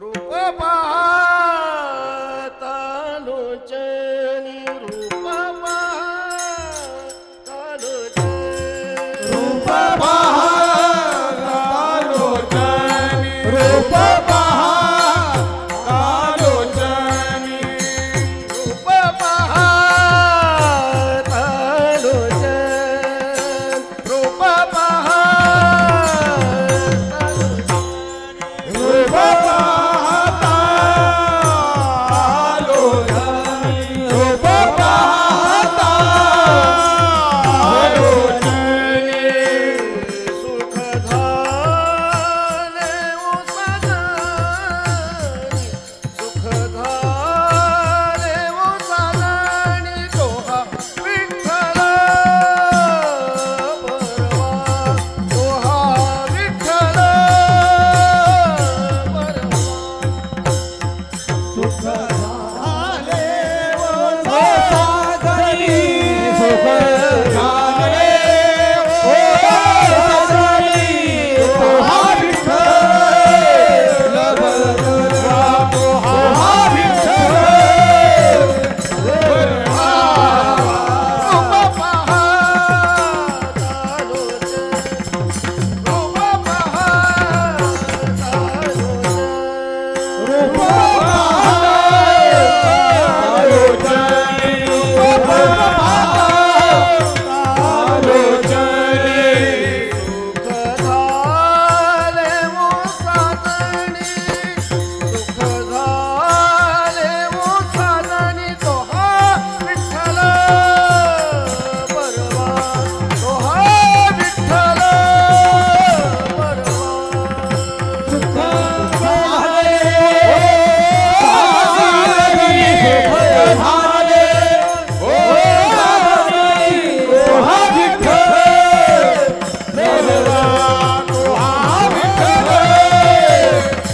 रूप पाहता लोचनी रूप पाहता लोचनी रूप पाहता लोचनी रूप पाहता लोचनी रूप पाहता लोचनी रूप पाहता लोचनी रूप पाहता लोचनी रूप पाहता लोचनी सुख झाले ओ सजनी सुख झाले ओ सजनी तोहा विठ्ठल परवा तोहा विठ्ठल परवा सुख झाले व सागरी सुख झाले व सागरी तोहा विठ्ठल बरवा तोहा विठ्ठल बरवा रूप पाहता लोचनी रूप पाहता लोचनी रूप पाहता लोचनी रूप पाहता लोचनी सुख झाले ओ साजनी सुख झाले ओ साजनी तोहा विठ्ठल परवा तोहा विठ्ठल परवा सुख झाले सागरी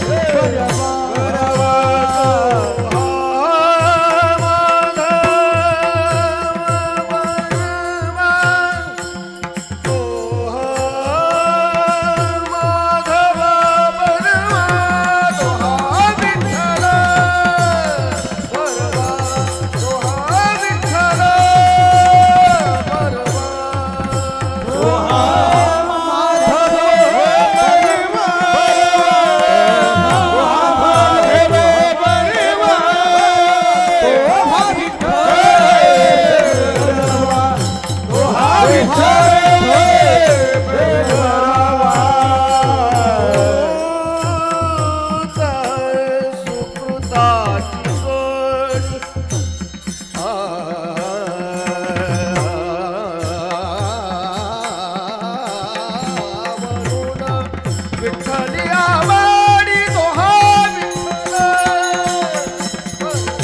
सुख झाले ओ सागरी तोहा विठ्ठल बरवा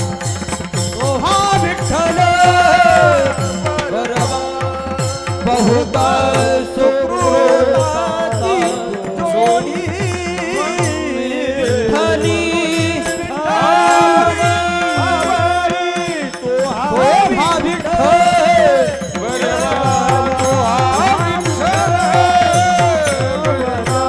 तोहा विठ्ठल बरवा बहुता सुकृताची जोडी विठ्ठली आवडी तोहा विठ्ठल बरवा तोहा विठ्ठल बरवा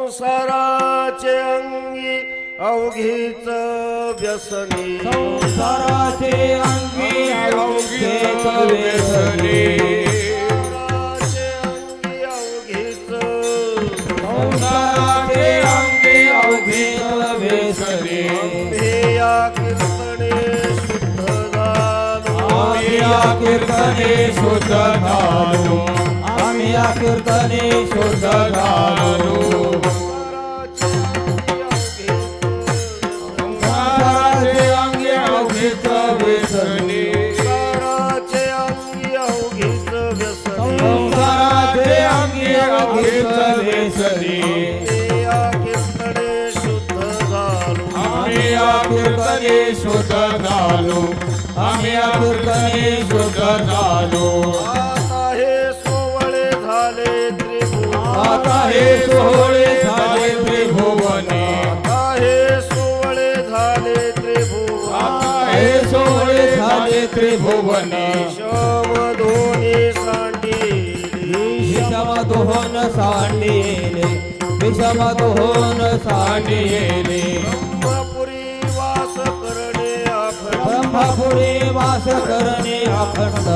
संसाराचे अंगी अवघीच व्यसनी संसाराचे अंगी अवघीच व्यसनी संसाराचे अंगी अवघीच व्यसनी या कीर्तने शुद्ध झालो आम्ही या कीर्तने शुद्ध झालो आम्ही या कीर्तने शुद्ध झालो संसाराचे अंगी अवघीच व्यसनी संसाराचे अंगी अवघीच व्यसनी संसाराचे अंगी अवघीच व्यसनी या कीर्तने शुद्ध झालो आम्ही या कीर्तने शुद्ध झालो आम्ही या कीर्तने शुद्ध झालो आता हे सोवळे झाले त्रिभुवन आता हे सोहळे झाले त्रिभुवनी आता हे सोवळे झाले त्रिभुवन आता हे सोहळे झाले त्रिभुवनी शमधोनी सांडिली विषमदोहन सांडिले विषमदोहन सांडिले ब्रह्मपुरी वास करणे अखंड ब्रह्मपुरी वास करणे अखंड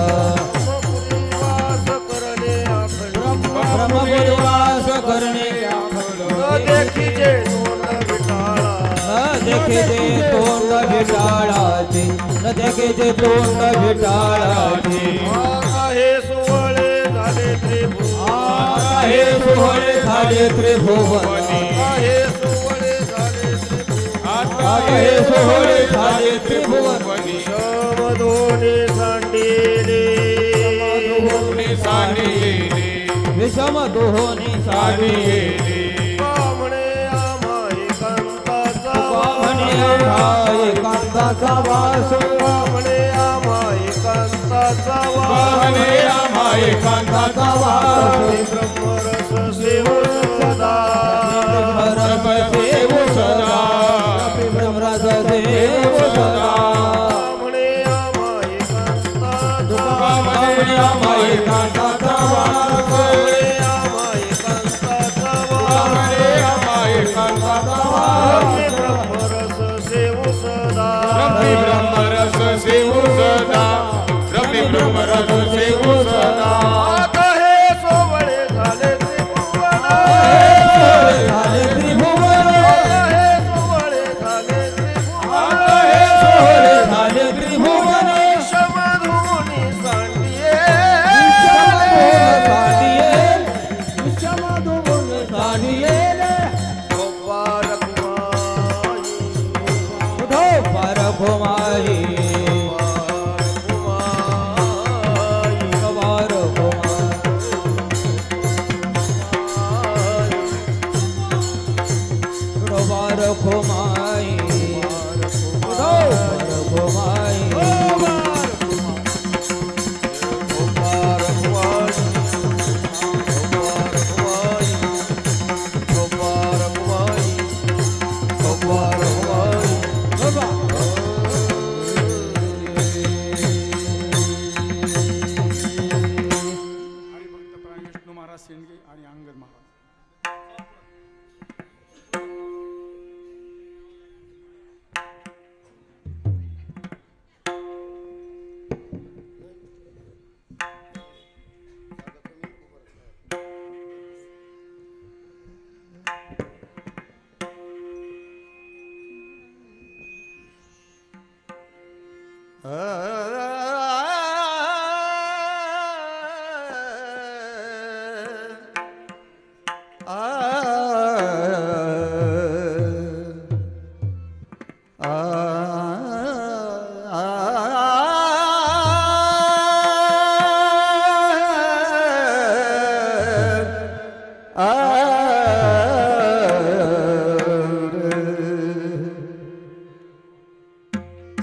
ब्रह्मपुरी वास करणे अखंड ब्रह्मपुरी वास करणे अखंड न देखीचे तोंड विटाळा न देखेचे तोंड विटाळाचे न देखेचे तोंड विटाळाचे आता हे सोवळे झाले त्रिभुवन आता हे सोहळे झाले त्रिभुवनी आता हे सोवळे झाले त्रिभुवन आता हे सोहळे झाले त्रिभुवनी शमधोनी सांडिली विषम दोहोनी सांडिले म्हणे आम्हा एकांताचा म्हणे आम्हा एकांताचा वास म्हणे आम्हा एकांताचा म्हणे आम्हा एकांताचा वास ब्रह्मरस सेव सदा ब्रह्मरस देव सदा ब्रह्मरस देव सदा म्हणे आम्हा एकांताचा म्हणे आम्हा एकांताचा वास म्हणे आम्हा एकांताचा म्हणे आम्हा एकांताचा वास ब्रह्मरस सेव सदा ब्रह्मरस सेव सदा ब्रह्मरस सेव सदा आता हे सोवळे झाले त्रिभुवन झाले त्रिभुवन आता हे सोवळे झाले त्रिभुवन आता हे सोहळे झाले त्रिभुवन शमधोनी सांडिये विषमधोन सांडिये उधो परभुमाई रखो माई रखो माई शेंडगे आणि अंगद महाराज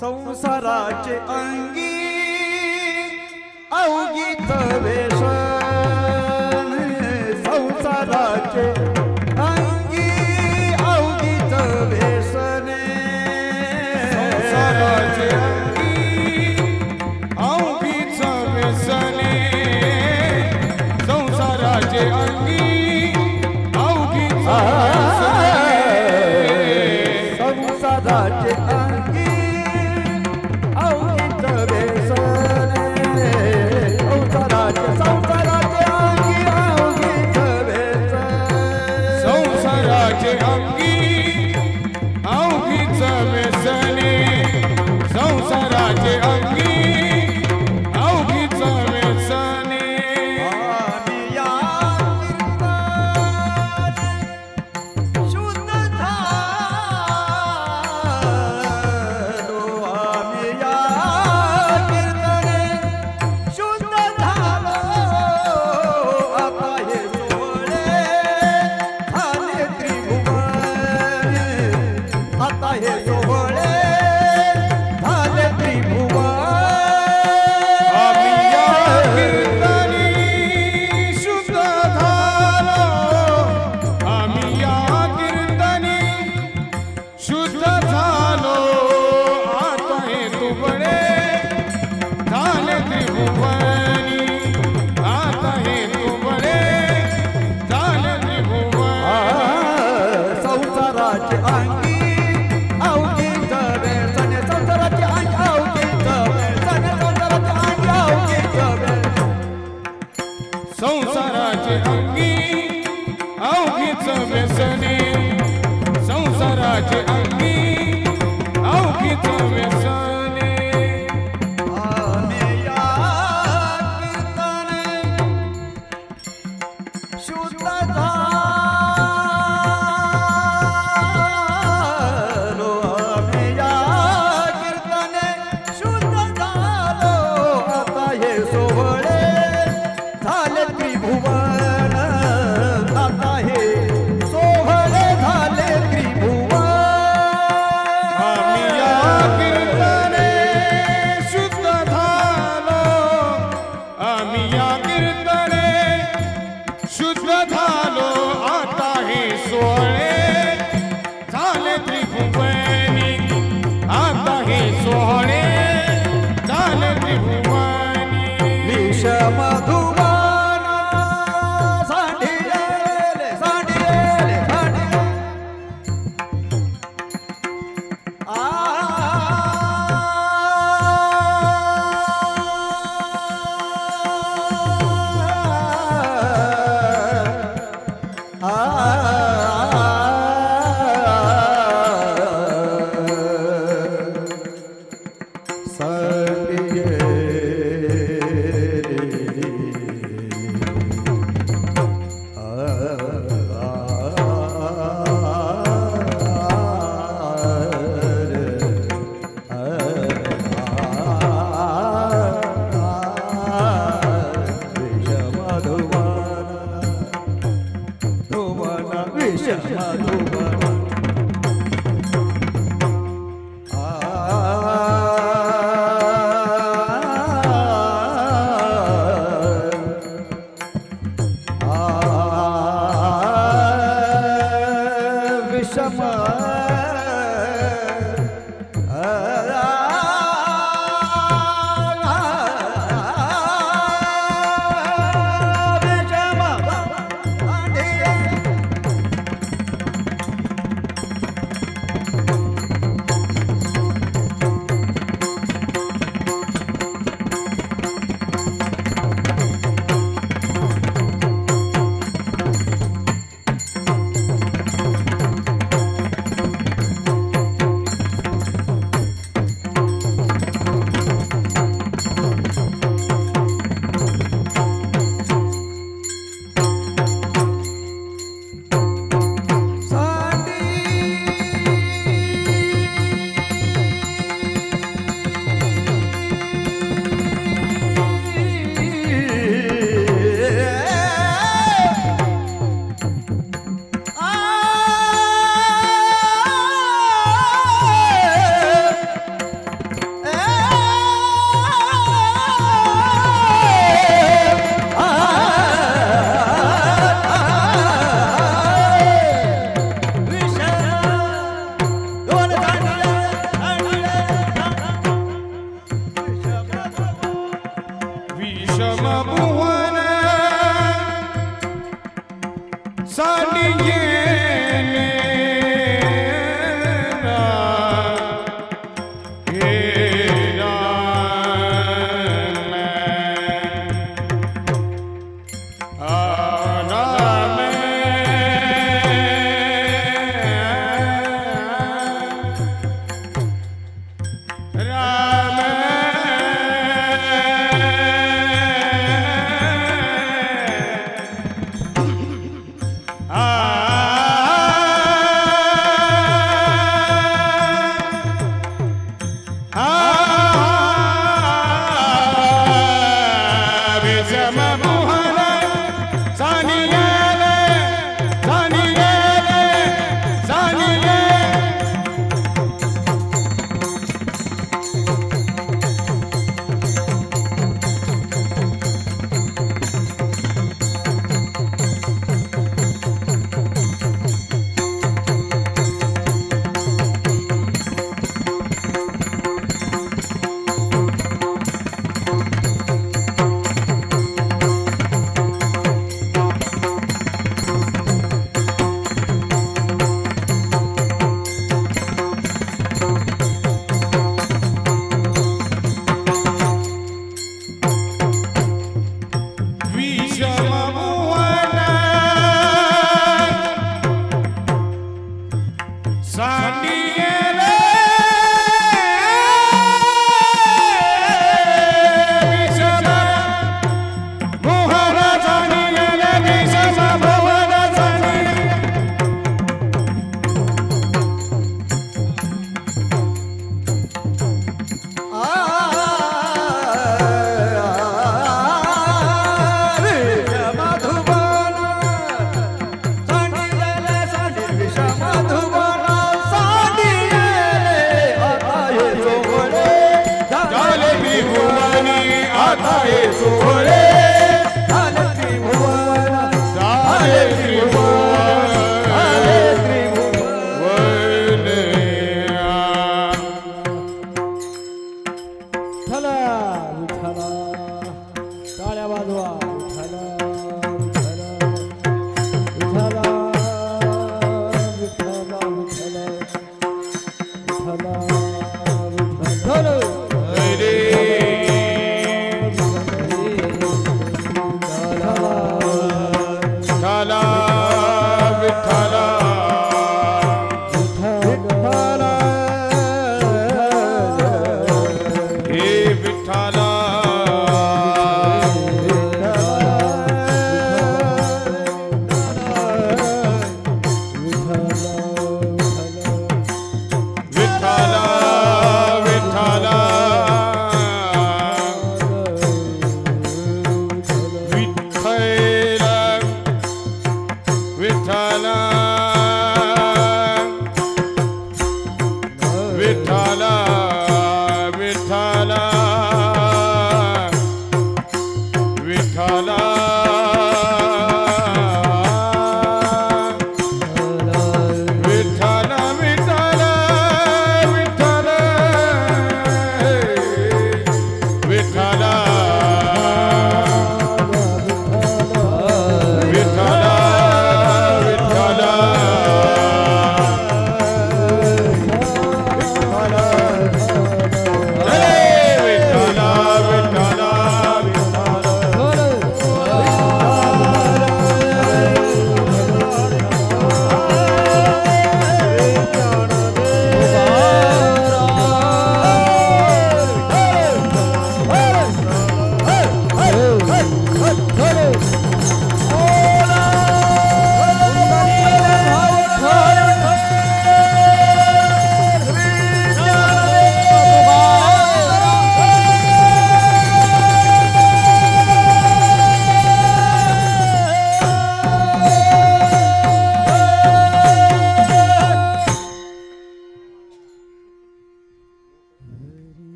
संसाराचे अंगी अवगीत वेशन संसाराचे अंगी अवगीत वेशन संसाराचे अंगी अवगीत वेशन संसाराचे अंगी अवगीत संसाराचे अंगी संसाराचे अंगी अवघीच व्यसने संसाराचे अंगी अवघीच व्यसने शुद्ध झालो आम्ही या कीर्तने शुद्ध झालो आता हे सोहळे झाले त्रिभुवन आता हे सोहळे झाले त्रिभुवन आम्ही या कीर्तनी शुद्ध झालो आम्ही या कीर्तनी शुद्ध झालो आता हे तुबडे झाले त्रिभुवनी आता हे तुबडे झाले त्रिभुवनी संसाराचे अंगी अवगीत व्यसन संसाराचे अंगी अवगीत व्यसन संसाराचे अंगी अवगीत व्यसन संसाराचे अंगी अवघीच व्यसने संसाराचे अंगी अवघीच व्यसने आम्ही या कीर्तने शुद्ध झालो आम्ही या कीर्तने शुद्ध झालो आता हे सोहळे झाले त्रिभुवन आता हे सोहळे झाले त्रिभुवन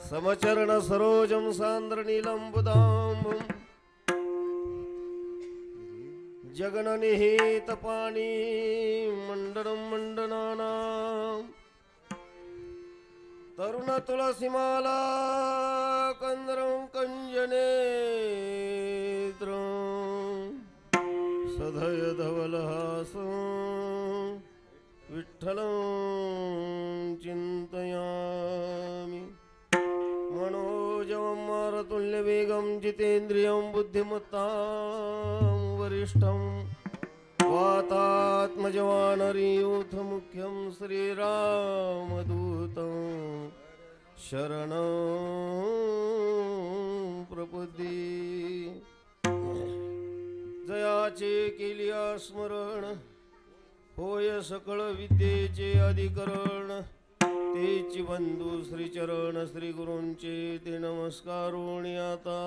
समचरण सरोजम सांद्र नीलंबुदाम्बुम जगन निहित पाणी मंडनम मंडनानाम तरुण तुलसीमाला कंदरम कंजनेत्रम सदय धवलहासं विठ्ठलं चिन्तयामि मनोजवं मारुतुल्यवेगं जितेन्द्रियं बुद्धिमत्तां वरिष्ठं वातात्मजवानरीयूथमुख्यं श्रीरामदूतं शरणं प्रपद्ये जयाचे केलिया स्मरण होय सकळ विद्येचे अधिकरण तेची बंधू श्रीचरण श्री गुरूंचे ते नमस्कारोणी आता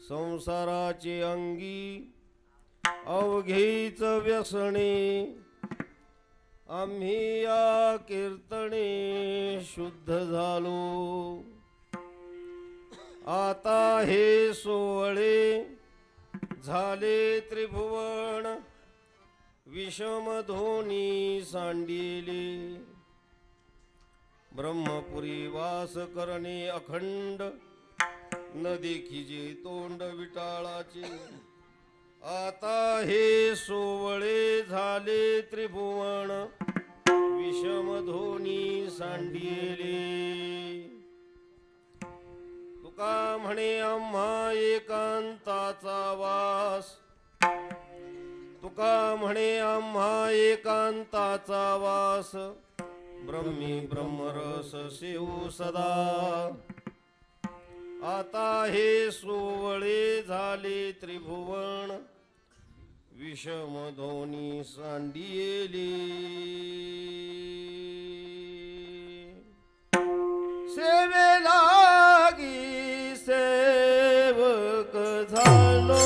संसाराचे अंगी अवघेच व्यसने आम्ही या कीर्तने शुद्ध झालो आता हे सोहळे झाले त्रिभुवन विषमधोनी सांडिले ब्रह्मपुरी वास करणे अखंड न देखिजे तोंड विटाळाचे आता हे सोवळे झाले त्रिभुवन विषमधोनी सांडिले तुका म्हणे आम्हा एकांताचा वास तुका म्हणे आम्हा एकांताचा वास ब्रह्मी ब्रह्मरस सेवू सदा आता हे सोवळे झाले त्रिभुवन विषमधोनी सांडिले सेवे लागी सेवक झालो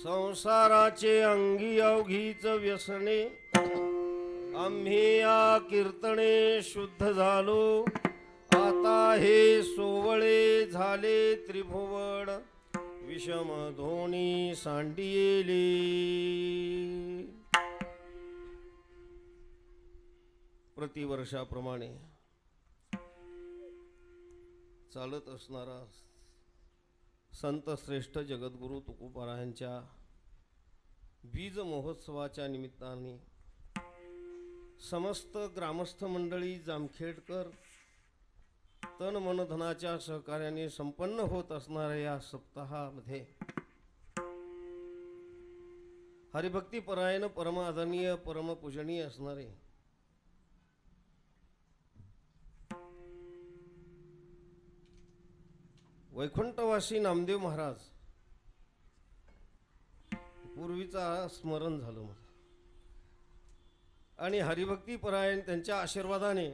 संसाराचे अंगी अवघीच व्यसने आम्ही या कीर्तने शुद्ध झालो आता हे सोवळे झाले त्रिभुवन विषम धोनी सांडिले प्रतिवर्षाप्रमाणे चालत असणारा संत श्रेष्ठ जगद्गुरु तुकोबारायांच्या बीज महोत्सवाच्या निमित्ताने समस्त ग्रामस्थ मंडळी जामखेडकर तन मन धनाच्या सहकार्याने संपन्न होत असणाऱ्या या सप्ताहामध्ये हरिभक्ती परायण परम आदरणीय परम पूजनीय असणारे वैकुंठवासी नामदेव महाराज पूर्वीचा स्मरण झालं मला आणि हरिभक्ती परायण त्यांच्या आशीर्वादाने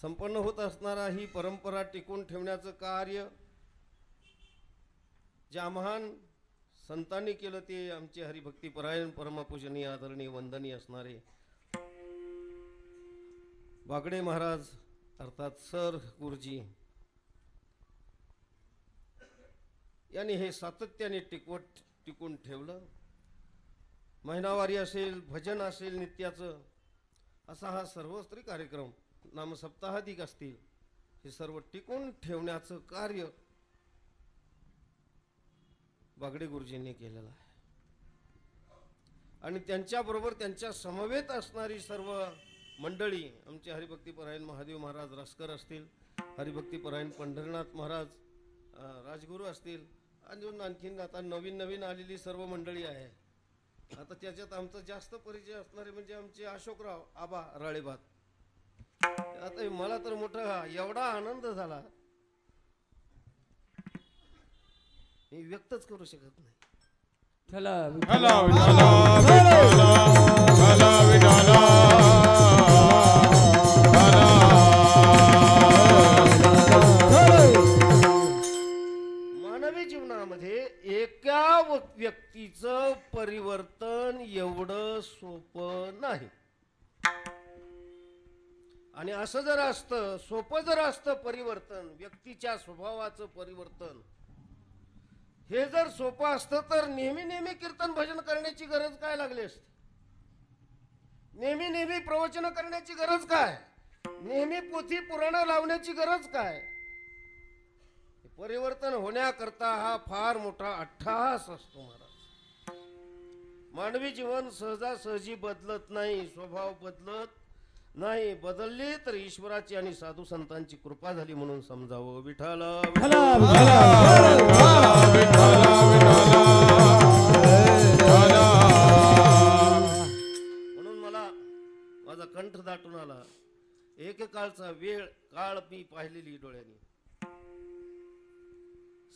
संपन्न होत असणारा ही परंपरा टिकून ठेवण्याचं कार्य ज्या महान संतांनी केलं ते आमचे हरिभक्ती परायण परमपूजनीय आदरणीय वंदनीय असणारे बागडे महाराज अर्थात सर गुरुजी यांनी हे सातत्याने टिकून ठेवलं. महिनावारी असेल, भजन असेल, नित्याचं असा हा सर्वस्त्री कार्यक्रम नामसप्ताहाधिक असतील हे सर्व टिकून ठेवण्याचं कार्य बागडे गुरुजींनी केलेलं आहे. आणि त्यांच्याबरोबर त्यांच्या समवेत असणारी सर्व मंडळी आमचे हरिभक्ती परायण महादेव महाराज रासकर असतील, हरिभक्ती परायण पंढरीनाथ महाराज राजगुरू असतील, अजून आणखीन आता नवीन आलेली सर्व मंडळी आहे. आता त्याच्यात आमचा जास्त परिचय असणारे म्हणजे आमचे अशोकराव आबा राळेबात. आता मला तर मोठा एवढा आनंद झाला मी व्यक्तच करू शकत नाही. मानवी जीवनामध्ये एका व्यक्तीचं परिवर्तन एवढं सोपं नाही. आणि असं जर असतं, सोपं जर असतं परिवर्तन, व्यक्तीच्या स्वभावाचं परिवर्तन हे जर सोपं असतं तर नेहमी कीर्तन भजन करण्याची गरज काय लागली असते? नेहमी प्रवचन करण्याची गरज काय? नेहमी पोथी पुराण लावण्याची गरज काय? परिवर्तन होण्याकरता हा फार मोठा अट्टहास असतो महाराज. मानवी जीवन सहजासहजी बदलत नाही, स्वभाव बदलत नाही. बदलली तर ईश्वराची आणि साधू संतांची कृपा झाली म्हणून समजावं. विठ्ठल म्हणून मला माझा कंठ दाटून आला. एकेकाळचा काळ मी पाहिलेली डोळ्यांनी.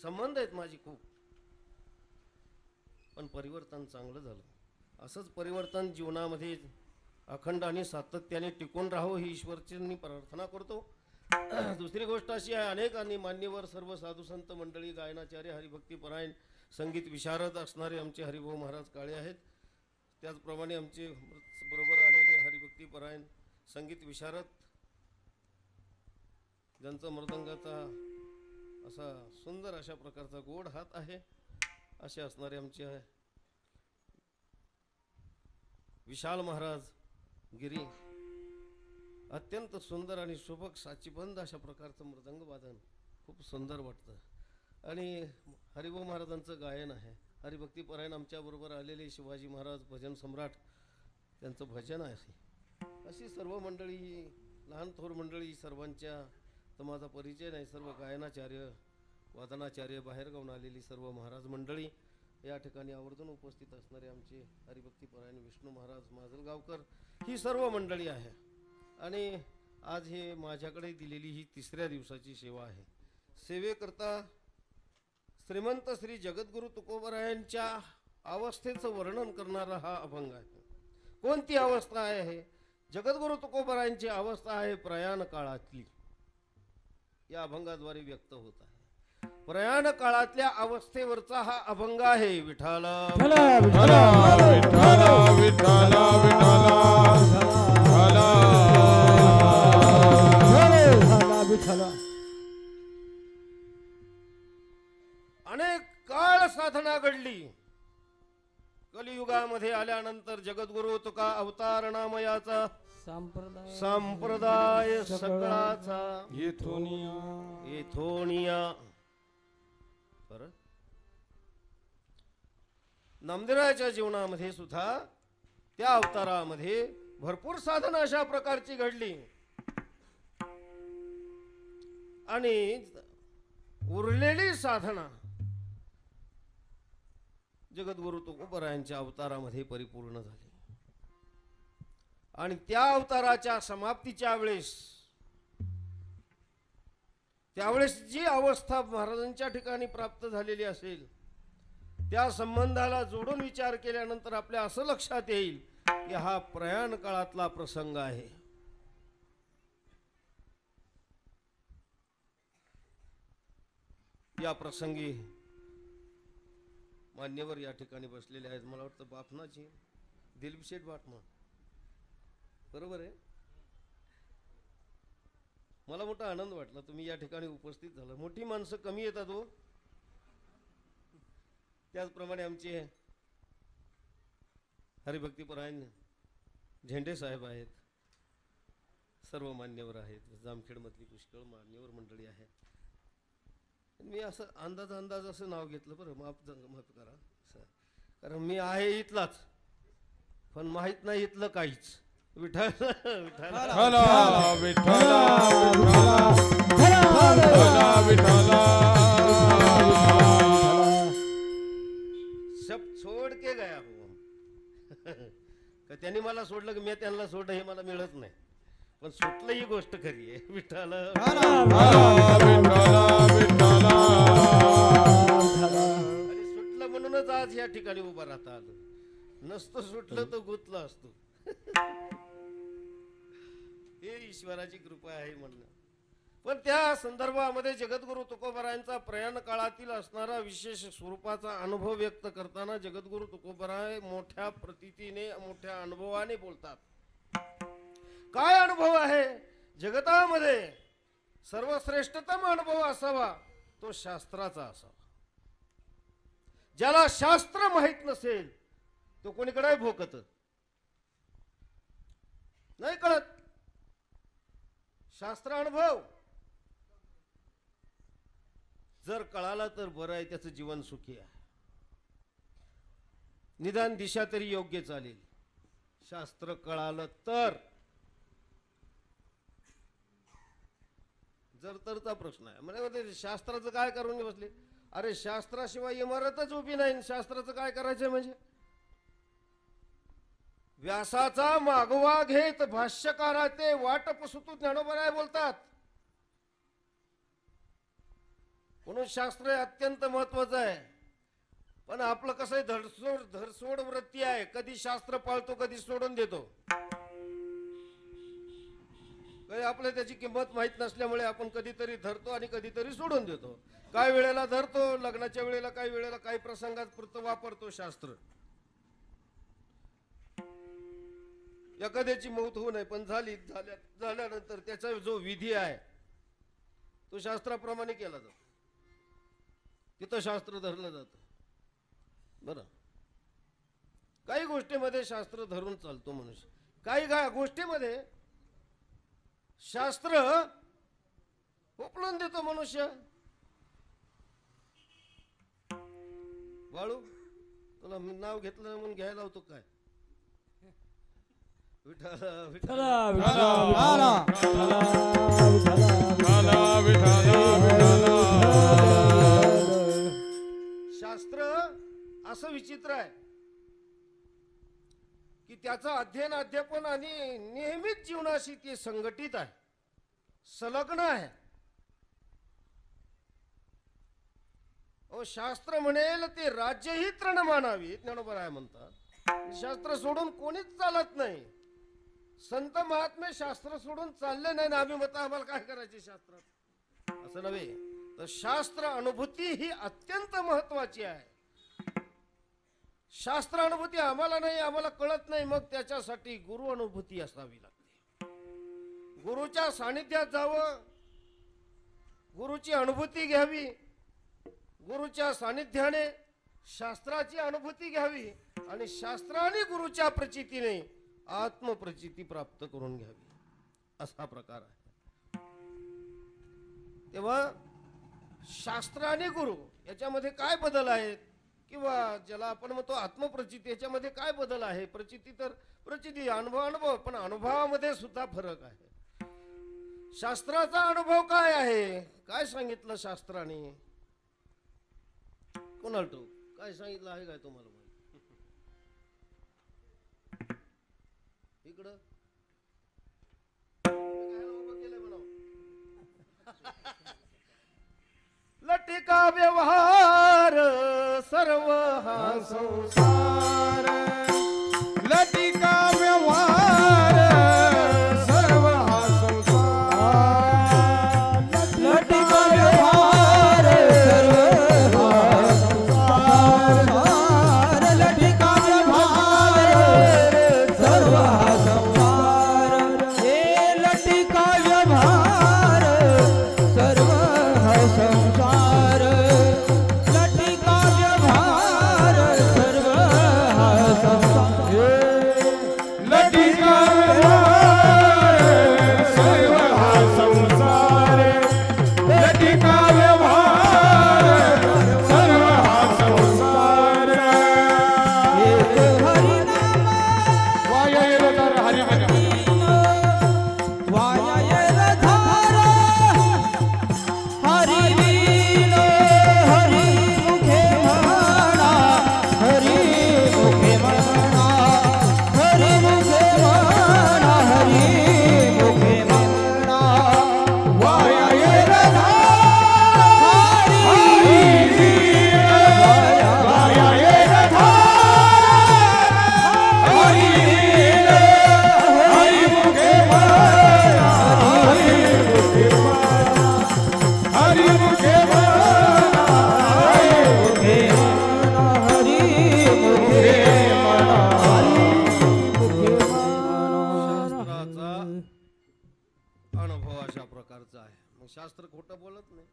संबंध आहेत माझी खूप, पण परिवर्तन चांगलं झालं. असंच परिवर्तन जीवनामध्ये अखंड आणि सातत्याने टिकून राहो ही ईश्वरचरणी प्रार्थना करतो. दुसरी गोष्ट अशी आहे, अनेकांनी मान्यवर सर्व साधू संत मंडळी, गायनाचार्य, हरिभक्ती परायण, संगीत विशारद असणारे आमचे हरिभाऊ महाराज काळे आहेत. त्याचप्रमाणे आमचे बरोबर आलेले हरिभक्ती परायण संगीत विशारद ज्यांचा मृदंगाचा असा सुंदर अशा प्रकारचा गोड हात आहे असे असणारे आमचे विशाल महाराज गिरी. अत्यंत सुंदर आणि सुबक साचीबंद अशा प्रकारचं मृदंग वादन खूप सुंदर वाटतं. आणि हरिभाऊ महाराजांचं गायन आहे. हरिभक्ती परायण आमच्याबरोबर आलेले शिवाजी महाराज भजन सम्राट त्यांचं भजन आहे. अशी सर्व मंडळी, लहान थोर मंडळी, सर्वांच्या तर माझा परिचय नाही. सर्व गायनाचार्य, वादनाचार्य, बाहेरगावून आलेली सर्व महाराज मंडळी, या ठिकाणी आवर्जून उपस्थित असणारे आमचे हरिभक्ती परायण विष्णू महाराज माजलगावकर, ही सर्व मंडळी आहे. आणि आज हे माझ्याकडे दिलेली ही तिसऱ्या दिवसाची सेवा आहे. सेवेकरता श्रीमंत श्री जगद्गुरु तुकोबरायांच्या अवस्थेचं वर्णन करणारा हा अभंग आहे. कोणती अवस्था आहे? जगद्गुरु तुकोबरायांची अवस्था आहे प्रयाण काळातली. या अभंगाद्वारे व्यक्त होत आहे. प्रयाण काळातल्या अवस्थेवरचा हा अभंग आहे. विठ्ठल अनेक काळ साधना घडली. कलियुगामध्ये आल्यानंतर जगद्गुरु तुका अवतार नामयाचा संप्रदाय सगळाचा येथोनिया. नामदेवाच्या जीवनामध्ये सुद्धा त्या अवतारामध्ये भरपूर साधनं अशा प्रकारची घडली आणि उरलेली साधना जगद्गुरु तुकोबरायांच्या अवतारामध्ये परिपूर्ण झाली आणि त्या अवताराच्या समाप्तीच्या वेळेस त्यावेळेस जी अवस्था महाराजांच्या ठिकाणी प्राप्त झालेली असेल त्या संबंधाला जोडून विचार केल्यानंतर आपल्या असं लक्षात येईल की हा प्रयाण काळातला प्रसंग आहे. या प्रसंगी मान्यवर या ठिकाणी बसलेले आहेत. मला वाटतं बापनाची दिलीप शेठ बाटमा बरोबर आहे. मला मोठा आनंद वाटला तुम्ही या ठिकाणी उपस्थित झाला. मोठी माणसं कमी येतात हो. त्याचप्रमाणे आमचे हरिभक्तीपरायण झेंडे साहेब आहेत, सर्व मान्यवर आहेत, जामखेडमधली पुष्कळ मान्यवर मंडळी आहेत. मी असं अंदाज असं नाव घेतलं बरं, माफ करा असं. कारण मी आहे इथलाच पण माहित नाही इथलं काहीच. विठ्ठल सब छोड के गया हो. का त्यांनी मला सोडलं की मी त्यांना सोडलं हे मला मिळत नाही, पण सुटलं ही गोष्ट खरी आहे. विठ्ठल आणि सुटलं म्हणूनच आज या ठिकाणी उभा राहता आलं. नसतं सुटलं तर गुतलं असतो. हे ईश्वराची कृपा आहे म्हणणं. पण त्या संदर्भामध्ये जगद्गुरु तुकोबरायांचा प्रयाण काळातील असणारा विशेष स्वरूपाचा अनुभव व्यक्त करताना जगद्गुरु तुकोबराय मोठ्या प्रतीतीने मोठ्या अनुभवाने बोलतात. काय अनुभव आहे? जगतामध्ये सर्वश्रेष्ठतम अनुभव असावा तो शास्त्राचा असावा. ज्याला शास्त्र माहित नसेल तो कोणीकडे भोकत नाही कळत. शास्त्र अनुभव जर कळाला तर बरं आहे, त्याचं जीवन सुखी आहे. निदान दिशा तरी योग्य चालेल. शास्त्र कळालं तर जर तरचा प्रश्न आहे. म्हणजे शास्त्राचं काय करून बसले? अरे शास्त्राशिवाय इमारतच उभी नाही. शास्त्राचं काय करायचं म्हणजे? व्यासाचा मागोवा घेत भाष्यकाराचे वाट पुसतू ज्ञानोबराय बोलतात. म्हणून शास्त्र अत्यंत महत्वाचं आहे. पण आपलं कसं आहे, धरसोड वृत्ती आहे. कधी शास्त्र पाळतो कधी सोडून देतो. काही आपल्याला त्याची किंमत माहित नसल्यामुळे आपण कधीतरी धरतो आणि कधीतरी सोडून देतो. काही वेळेला धरतो लग्नाच्या वेळेला, काही वेळेला काही प्रसंगात पुरतं वापरतो शास्त्र. एखाद्याची मौत होऊ नये पण झाल्यानंतर त्याचा जो विधी आहे तो शास्त्राप्रमाणे केला जातो. तिथं शास्त्र धरलं जातं. बरं, काही गोष्टीमध्ये शास्त्र धरून चालतो मनुष्य, काही गोष्टीमध्ये शास्त्र उपलून देतो मनुष्य. वाळू तुला मी नाव घेतलं म्हणून घ्यायला होतो काय? शास्त्र असं विचित्र आहे की त्याचं अध्ययन अध्यापन आणि नेहमीच जीवनाशी ते संघटित आहे, संलग्न आहे. शास्त्र म्हणेल ते राज्य ही तृण मानावी ज्ञानोबराय म्हणतात. शास्त्र सोडून कोणीच चालत नाही. संत महात्मे शास्त्र सोडून चालले नाही ना आम्ही मत आम्हाला काय करायचे शास्त्रात, असं नव्हे. तर शास्त्र अनुभूती ही अत्यंत महत्वाची आहे. शास्त्र अनुभूती आम्हाला नाही, आम्हाला कळत नाही, मग त्याच्यासाठी गुरु अनुभूती असावी लागते. गुरुच्या सानिध्यात जावं, गुरुची अनुभूती घ्यावी, गुरुच्या सानिध्याने शास्त्राची अनुभूती घ्यावी आणि शास्त्राने गुरुच्या प्रचितीने आत्मप्रचिती प्राप्त करून घ्यावी, असा प्रकार आहे. तेव्हा शास्त्र आणि गुरु याच्यामध्ये काय बदल आहेत, किंवा ज्याला आपण म्हणतो आत्मप्रचिती याच्यामध्ये काय बदल आहे? प्रचिती तर प्रचिती अनुभव पण अनुभवामध्ये सुद्धा फरक आहे. शास्त्राचा अनुभव काय आहे, काय सांगितलं शास्त्राने, कोणाला ठाऊक काय सांगितलं आहे काय तुम्हाला माहिती? इकडं लटिका व्यवहार सर्व हा संसार, लटिका व्यवहार सर्व हा संसार, लटिका व्यवहार सर्व हा संसार, लटिका व्यवहार सर्व हा संसार, हे लटिका व्यवहार सर्व हा संसार, लटिका व्यवहार सर्व हा संसार, लटिका व्यवहार सर्व हा संसार, लटिका व्यवहार सर्व हा संसार, एक हरिनाम वाया येरधार हरि वाया येरधार हरि वीण हरि मुखे म्हणा, हरि मुखे म्हणा, हरि मुखे म्हणा, हरि मुखे म्हणा, वाया येरधार हरि वीण वाया येरधार हरि वीण हरि मुखे म्हणा, हरि मुखे म्हणा, हरि मुखे म्हणा, हरि मुखे म्हणा, हरि मुखे म्हणा, हरि मुखे म्हणा. शास्त्राचा अनुभव अशा प्रकारचा आहे. मग शास्त्र खोटं बोलत नाही.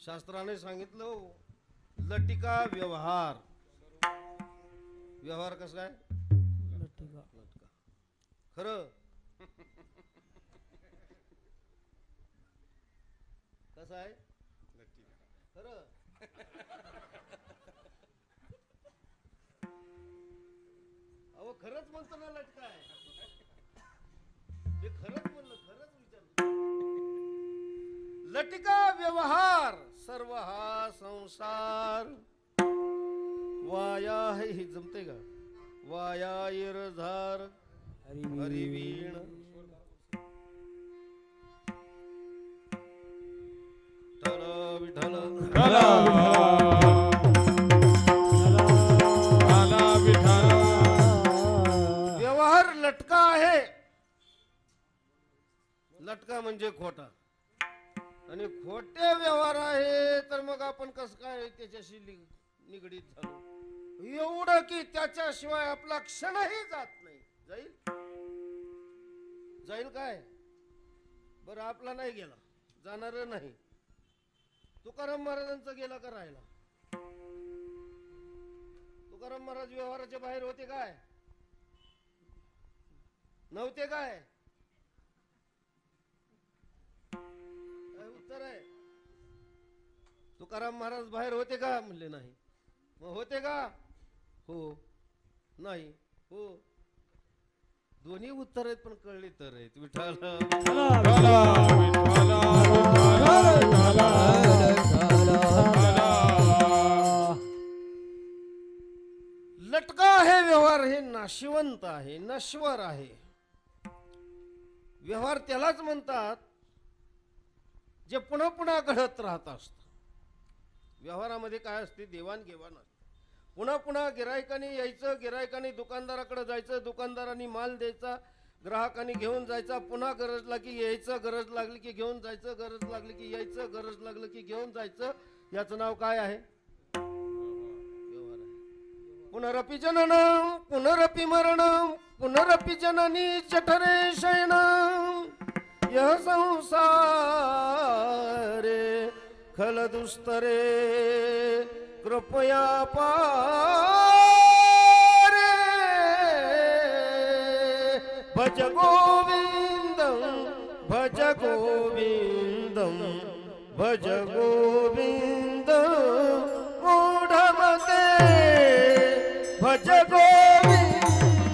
शास्त्राने सांगितलं लटिका व्यवहार. व्यवहार कसा आहे? लटका. खरं कसं आहे? खरं अहो खरंच म्हणतो ना लटका आहे. हे खरंच म्हणलं, खरंच विचारलं. लटिका व्यवहार सर्व हा संसार, वाया हे जमते का? वाया येरधार हरिवीण विठ्ठल विठ्ठल व्यवहार लटका आहे. लटका म्हणजे खोटा आणि खोटे व्यवहार आहे. तर मग आपण कसं काय त्याच्याशी निगडीत झालो एवढं की त्याच्याशिवाय आपला क्षणही जात नाही. जाईल जाईल काय बरं आपला नाही गेला, जाणार नाही. तुकाराम महाराजांचा गेला का राहिला? तुकाराम महाराज व्यवहाराच्या बाहेर होते काय? नव्हते काय? उत्तर आहे तुकाराम महाराज बाहेर होते का? म्हणले नाही. मग होते का? हो नाही हो. दोन्ही उत्तर आहेत पण कळले तर आहेत. विठ्ठल लटका आहे व्यवहार, हे नाशिवंत आहे, नश्वर आहे. व्यवहार त्यालाच म्हणतात जे पुन्हा पुन्हा घडत राहत असत. व्यवहारामध्ये काय असते? देवाणघेवाण असते. पुन्हा पुन्हा गिरायकाने यायचं, गिरायकाने दुकानदाराकडे जायचं, दुकानदारांनी माल द्यायचा, ग्राहकांनी घेऊन जायचा, पुन्हा गरज लागली यायचं, गरज लागली की घेऊन जायचं, गरज लागली की यायचं, गरज लागलं की घेऊन जायचं. याचं नाव काय आहे? व्यवहार आहे. पुनरपि जननम पुनरपि मरणम पुनरपि जननी जठरे शयनम यह संसारे खल दुस्तरे कृपया पारे भज गोविंदम भज गोविंदम भज गोविंदम मूढमते भज गोविंदम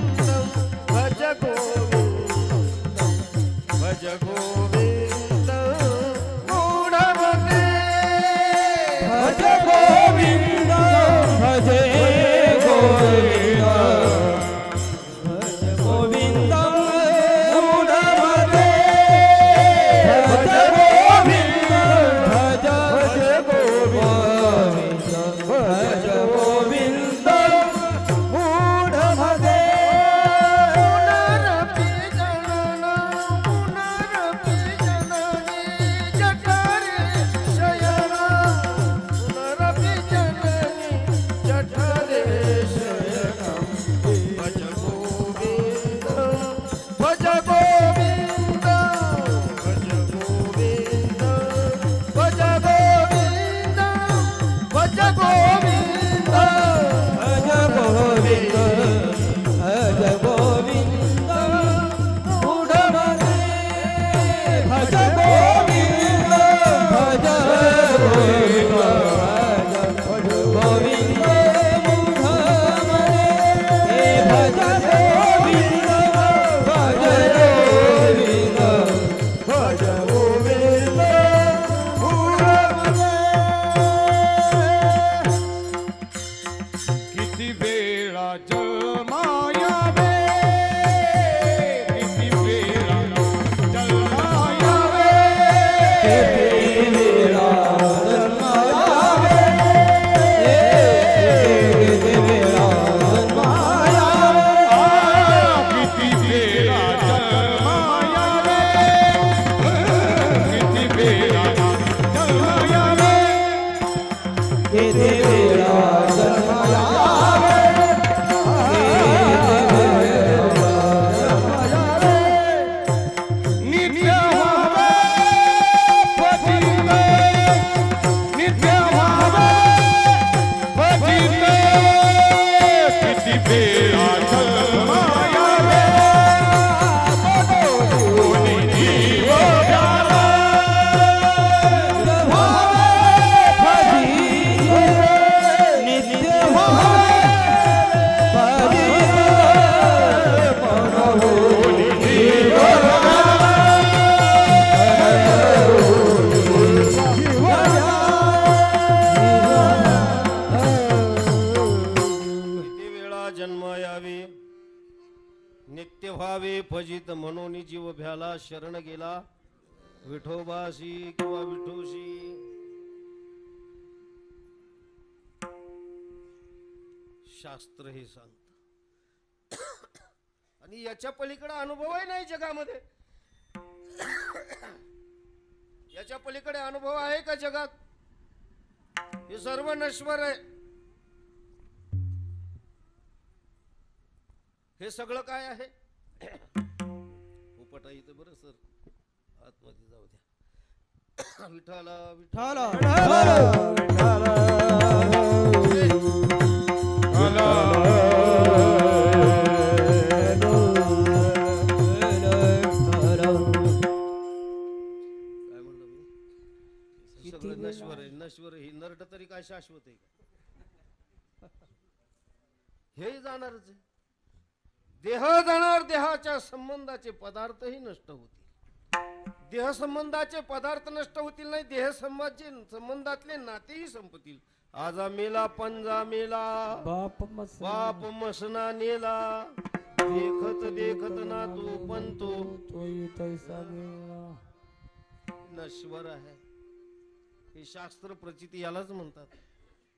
माऊनी जीव भ्याला शरण गेला विठोबाशी किंवा विठोशी. शास्त्र हे सांगत आणि याच्या पलीकडे अनुभवही नाही जगामध्ये. याच्या पलीकडे अनुभव आहे का जगात? हे सर्व नश्वर आहे. हे सगळं काय आहे? उपटा इथं बरं सर, आतमध्ये जाऊ द्या. विठाला विठाला नश्वर आहे. नश्वर ही नरड तरी काय शाश्वत आहे का? हे जाणारच आहे. देह जाणार, देहाच्या संबंधाचे पदार्थही नष्ट होतील. देह संबंधाचे पदार्थ नष्ट होतील नाही, देह संबंधातले नातेही संपतील. आजा मेला पंजा मेला बाप मसना नेला, देखत देखत ना तू पण तो नश्वर आहे. हे शास्त्र प्रचिती यालाच म्हणतात.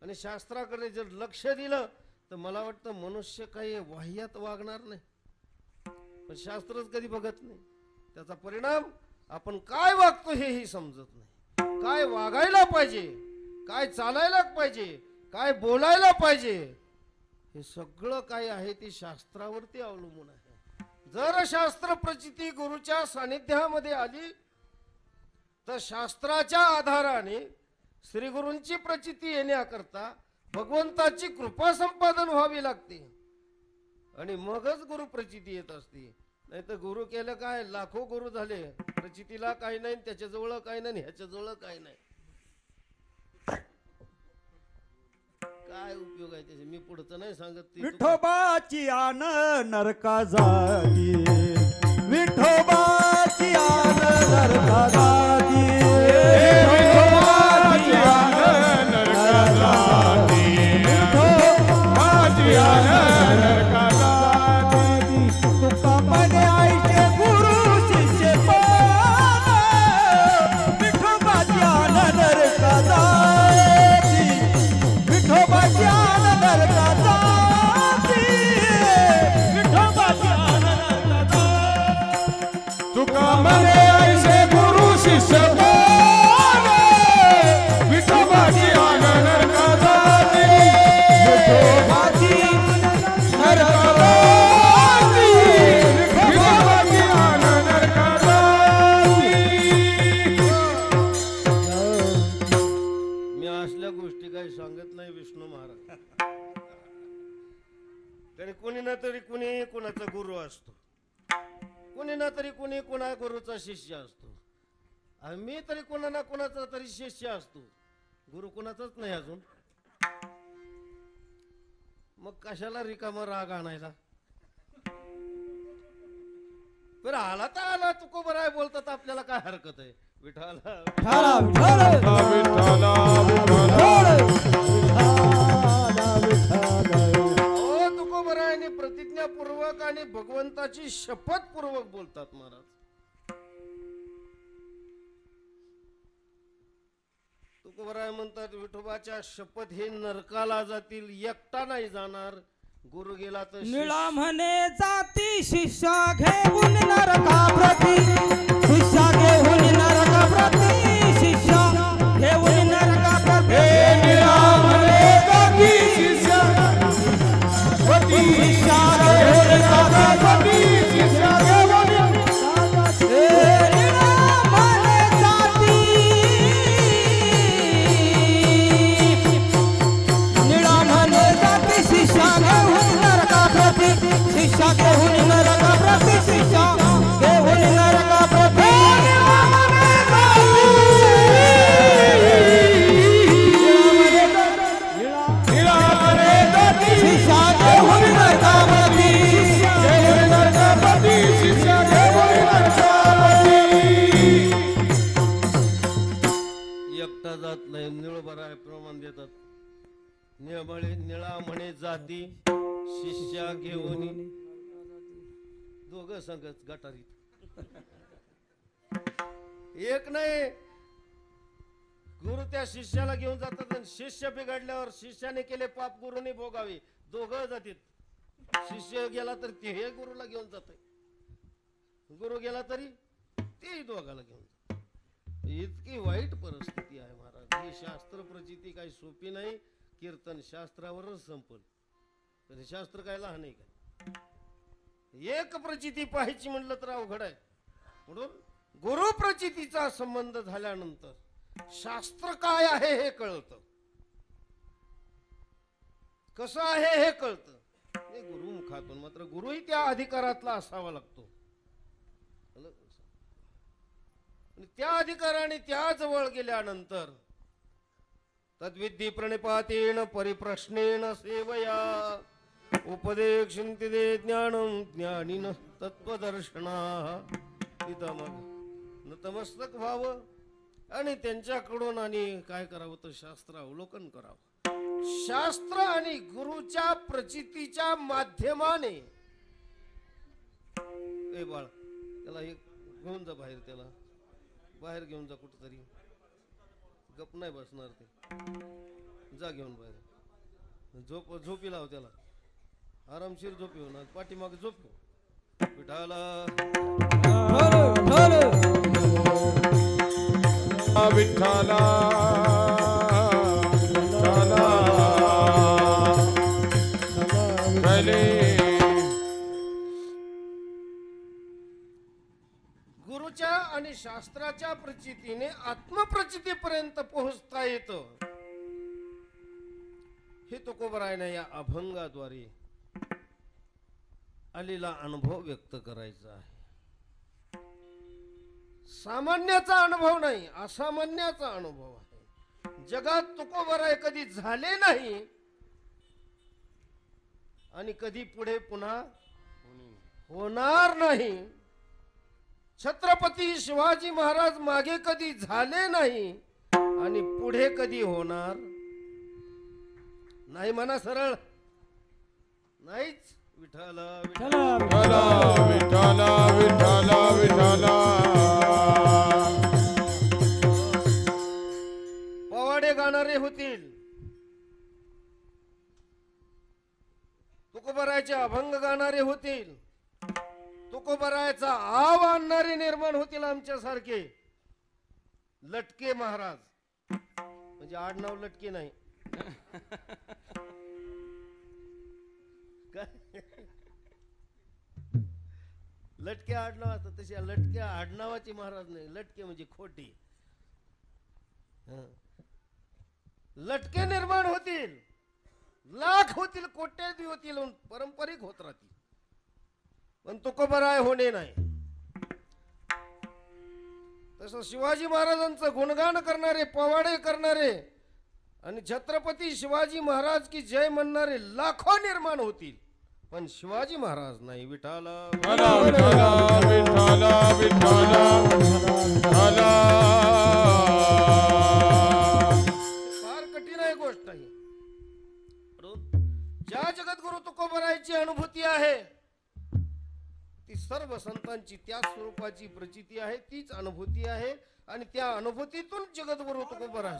आणि शास्त्राकडे जर लक्ष दिलं तर मला वाटतं मनुष्य काही वाह्यात वागणार नाही. पण शास्त्रच कधी बघत नाही. त्याचा परिणाम आपण काय वागतो हेही समजत नाही. काय वागायला पाहिजे, काय चालायला पाहिजे, काय बोलायला पाहिजे, हे सगळं काय आहे ते शास्त्रावरती अवलंबून आहे. जर शास्त्र प्रचिती गुरुच्या सानिध्यामध्ये आली तर शास्त्राच्या आधाराने श्री गुरूंची प्रचिती येण्याकरता भगवंताची कृपा संपादन व्हावी लागते आणि मगच गुरु प्रचिती येत असते. नाही तर गुरु केलं काय, लाखो गुरु झाले, प्रचितीला काही नाही, त्याच्याजवळ काही नाही, ह्याच्याजवळ काही नाही. काय उपयोग आहे त्याचे? मी पुढचं नाही सांगत. विठोबाची आन नरका जाती, विठोबाची आन नरका जाती, विठोबाची आन नरका जाती, विठोबाची आन नरका जाती. तुका म्हणे आईचे गुरु शिष्य पान, विठोबाची आन नरका जाती, विठोबाची आन नरका जाती, विठोबाची आन नरका जाती. तुका म्हणे आईचे गुरु शिष्य पान, विठोबाची आन नरका जाती, विठोबाची नरका जाती, विठोबाची आन नरका जाती. मी असल्या गोष्टी काही सांगत नाही विष्णू महाराज. कारण कोणी ना तरी कोणी कोणाचा गुरु असतो, कोणी ना तरी कोणी कोणा गुरुचा शिष्य असतो. आणि मी तरी कोणा ना कोणाचा तरी शिष्य असतो. गुरु कोणाचाच नाही अजून. मग कशाला रिकामा राग आणायला? बरं आला तर आला, तुको बरं आहे बोलतात, आपल्याला काय हरकत आहे? विठाला हो, तुको बरं आहे. आणि प्रतिज्ञापूर्वक आणि भगवंताची शपथ पूर्वक बोलतात महाराज. तुकोबराय म्हणतात विठोबाच्या शपथ हे नरकाला जातील, एकटा नाही जाणार. गुरु गेला तर निळा म्हणे जाती शिष्या घेऊन नरका प्रती, शिष्या घेऊन नरका प्रती, शिष्या घेऊन नरका प्रती. निळा म्हणे जाती शिष्या प्रती, शिष्या घेऊन नरका प्रती, शिष्या घेऊन निळा म्हणे जाती, निळा म्हणे जाती शिष्या घेऊन नरका प्रती, शिष्या घेऊन नरका प्रती, शिष्या घेऊन नरका प्रती. निळा म्हणे जाती, शिष्या घेऊन नरका प्रती, घेऊन नरका प्रती, शिष्या घेऊन नरका प्रती. एकटा जात नाही. निळबराय प्रमाण देतात. निळा म्हणे जाती शिष्या घेऊन, दोघं संगत गटारीत. एक नाही, गुरु त्या शिष्याला घेऊन जातात आणि शिष्य बिघडल्यावर शिष्याने केले पाप गुरुने भोगावे, दोघं जातात. शिष्य गेला तर ते हे गुरुला घेऊन जात, गुरु गेला तरी तेही दोघाला घेऊन जात. इतकी वाईट परिस्थिती आहे महाराज. ही शास्त्र प्रचिती काही सोपी नाही. कीर्तन शास्त्रावरच संपल, तर शास्त्र काय लहान आहे का? एक प्रचिती पाहायची म्हणलं तर अवघड आहे. म्हणून गुरु प्रचितीचा संबंध झाल्यानंतर शास्त्र काय आहे हे कळतं, कसं आहे हे कळतं. हे गुरुमुखातून. मात्र गुरुही त्या अधिकारातला असावा लागतो. आणि त्या अधिकाराने त्या जवळ गेल्यानंतर तद्विद्धी प्रणिपातेन परिप्रश्नेन सेवया उपदेक्षन्ति ते ज्ञानं ज्ञानिनः तत्वदर्शनाः. तिथं मग नतमस्तक व्हावं आणि त्यांच्याकडून आणि काय करावं तर शास्त्र अवलोकन करावं. शास्त्र आणि गुरुच्या प्रचितीच्या माध्यमाने. ए बाळ, त्याला एक घेऊन जा बाहेर, त्याला बाहेर घेऊन जा कुठेतरी. गप नाही बसणार ते, जा घेऊन बाहेर. झोपी लाव त्याला, आरामशीर झोपी होणार. पाठीमाग झोपू विठाला विठ्ठला गुरुच्या आणि शास्त्राच्या प्रचितीने आत्मप्रचितीपर्यंत पोहोचता येतं. हे तुकोबरायने या अभंगाद्वारे आलेला अनुभव व्यक्त करायचा आहे. सामान्याचा अनुभव नाही, असामान्याचा अनुभव आहे. जगात तुकोबराय कधी झाले नाही आणि कधी पुढे पुन्हा होणार नाही. छत्रपती शिवाजी महाराज मागे कधी झाले नाही आणि पुढे कधी होणार नाही. म्हणा सरळ नाहीच. विठ्ठला विठ्ठला विठ्ठला विठ्ठला विठ्ठला. पोवाडे गाणारे होतील, तुकोबरायचे अभंग गाणारे होतील, तुकोबरायचा आव आणणारे निर्माण होतील आमच्यासारखे. लटके महाराज म्हणजे आडनाव लटके नाही लटके आडनाव असतात तसे लटके आडनावाचे महाराज नाही. लटके म्हणजे खोटी. लटके निर्माण होतील, लाख होतील, कोट्याधी होतील, पारंपरिक होत राहतील, पण तुकोबराय होणे नाही. तसं शिवाजी महाराजांचं गुणगान करणारे, पोवाडे करणारे आणि छत्रपती शिवाजी महाराज की जय म्हणणारे लाखो निर्माण होतील, पण शिवाजी महाराज नाही. विठाला विठ्ठला विठ्ठला विठ्ठला. फार कठीण आहे गोष्ट आहे. ज्या जगद्गुरु तुकोबरायची अनुभूती आहे ती सर्व संतांची त्या स्वरूपाची प्रचिती आहे, तीच अनुभूती आहे. आणि त्या अनुभूतीतून जगद्गुरु तुकोबराय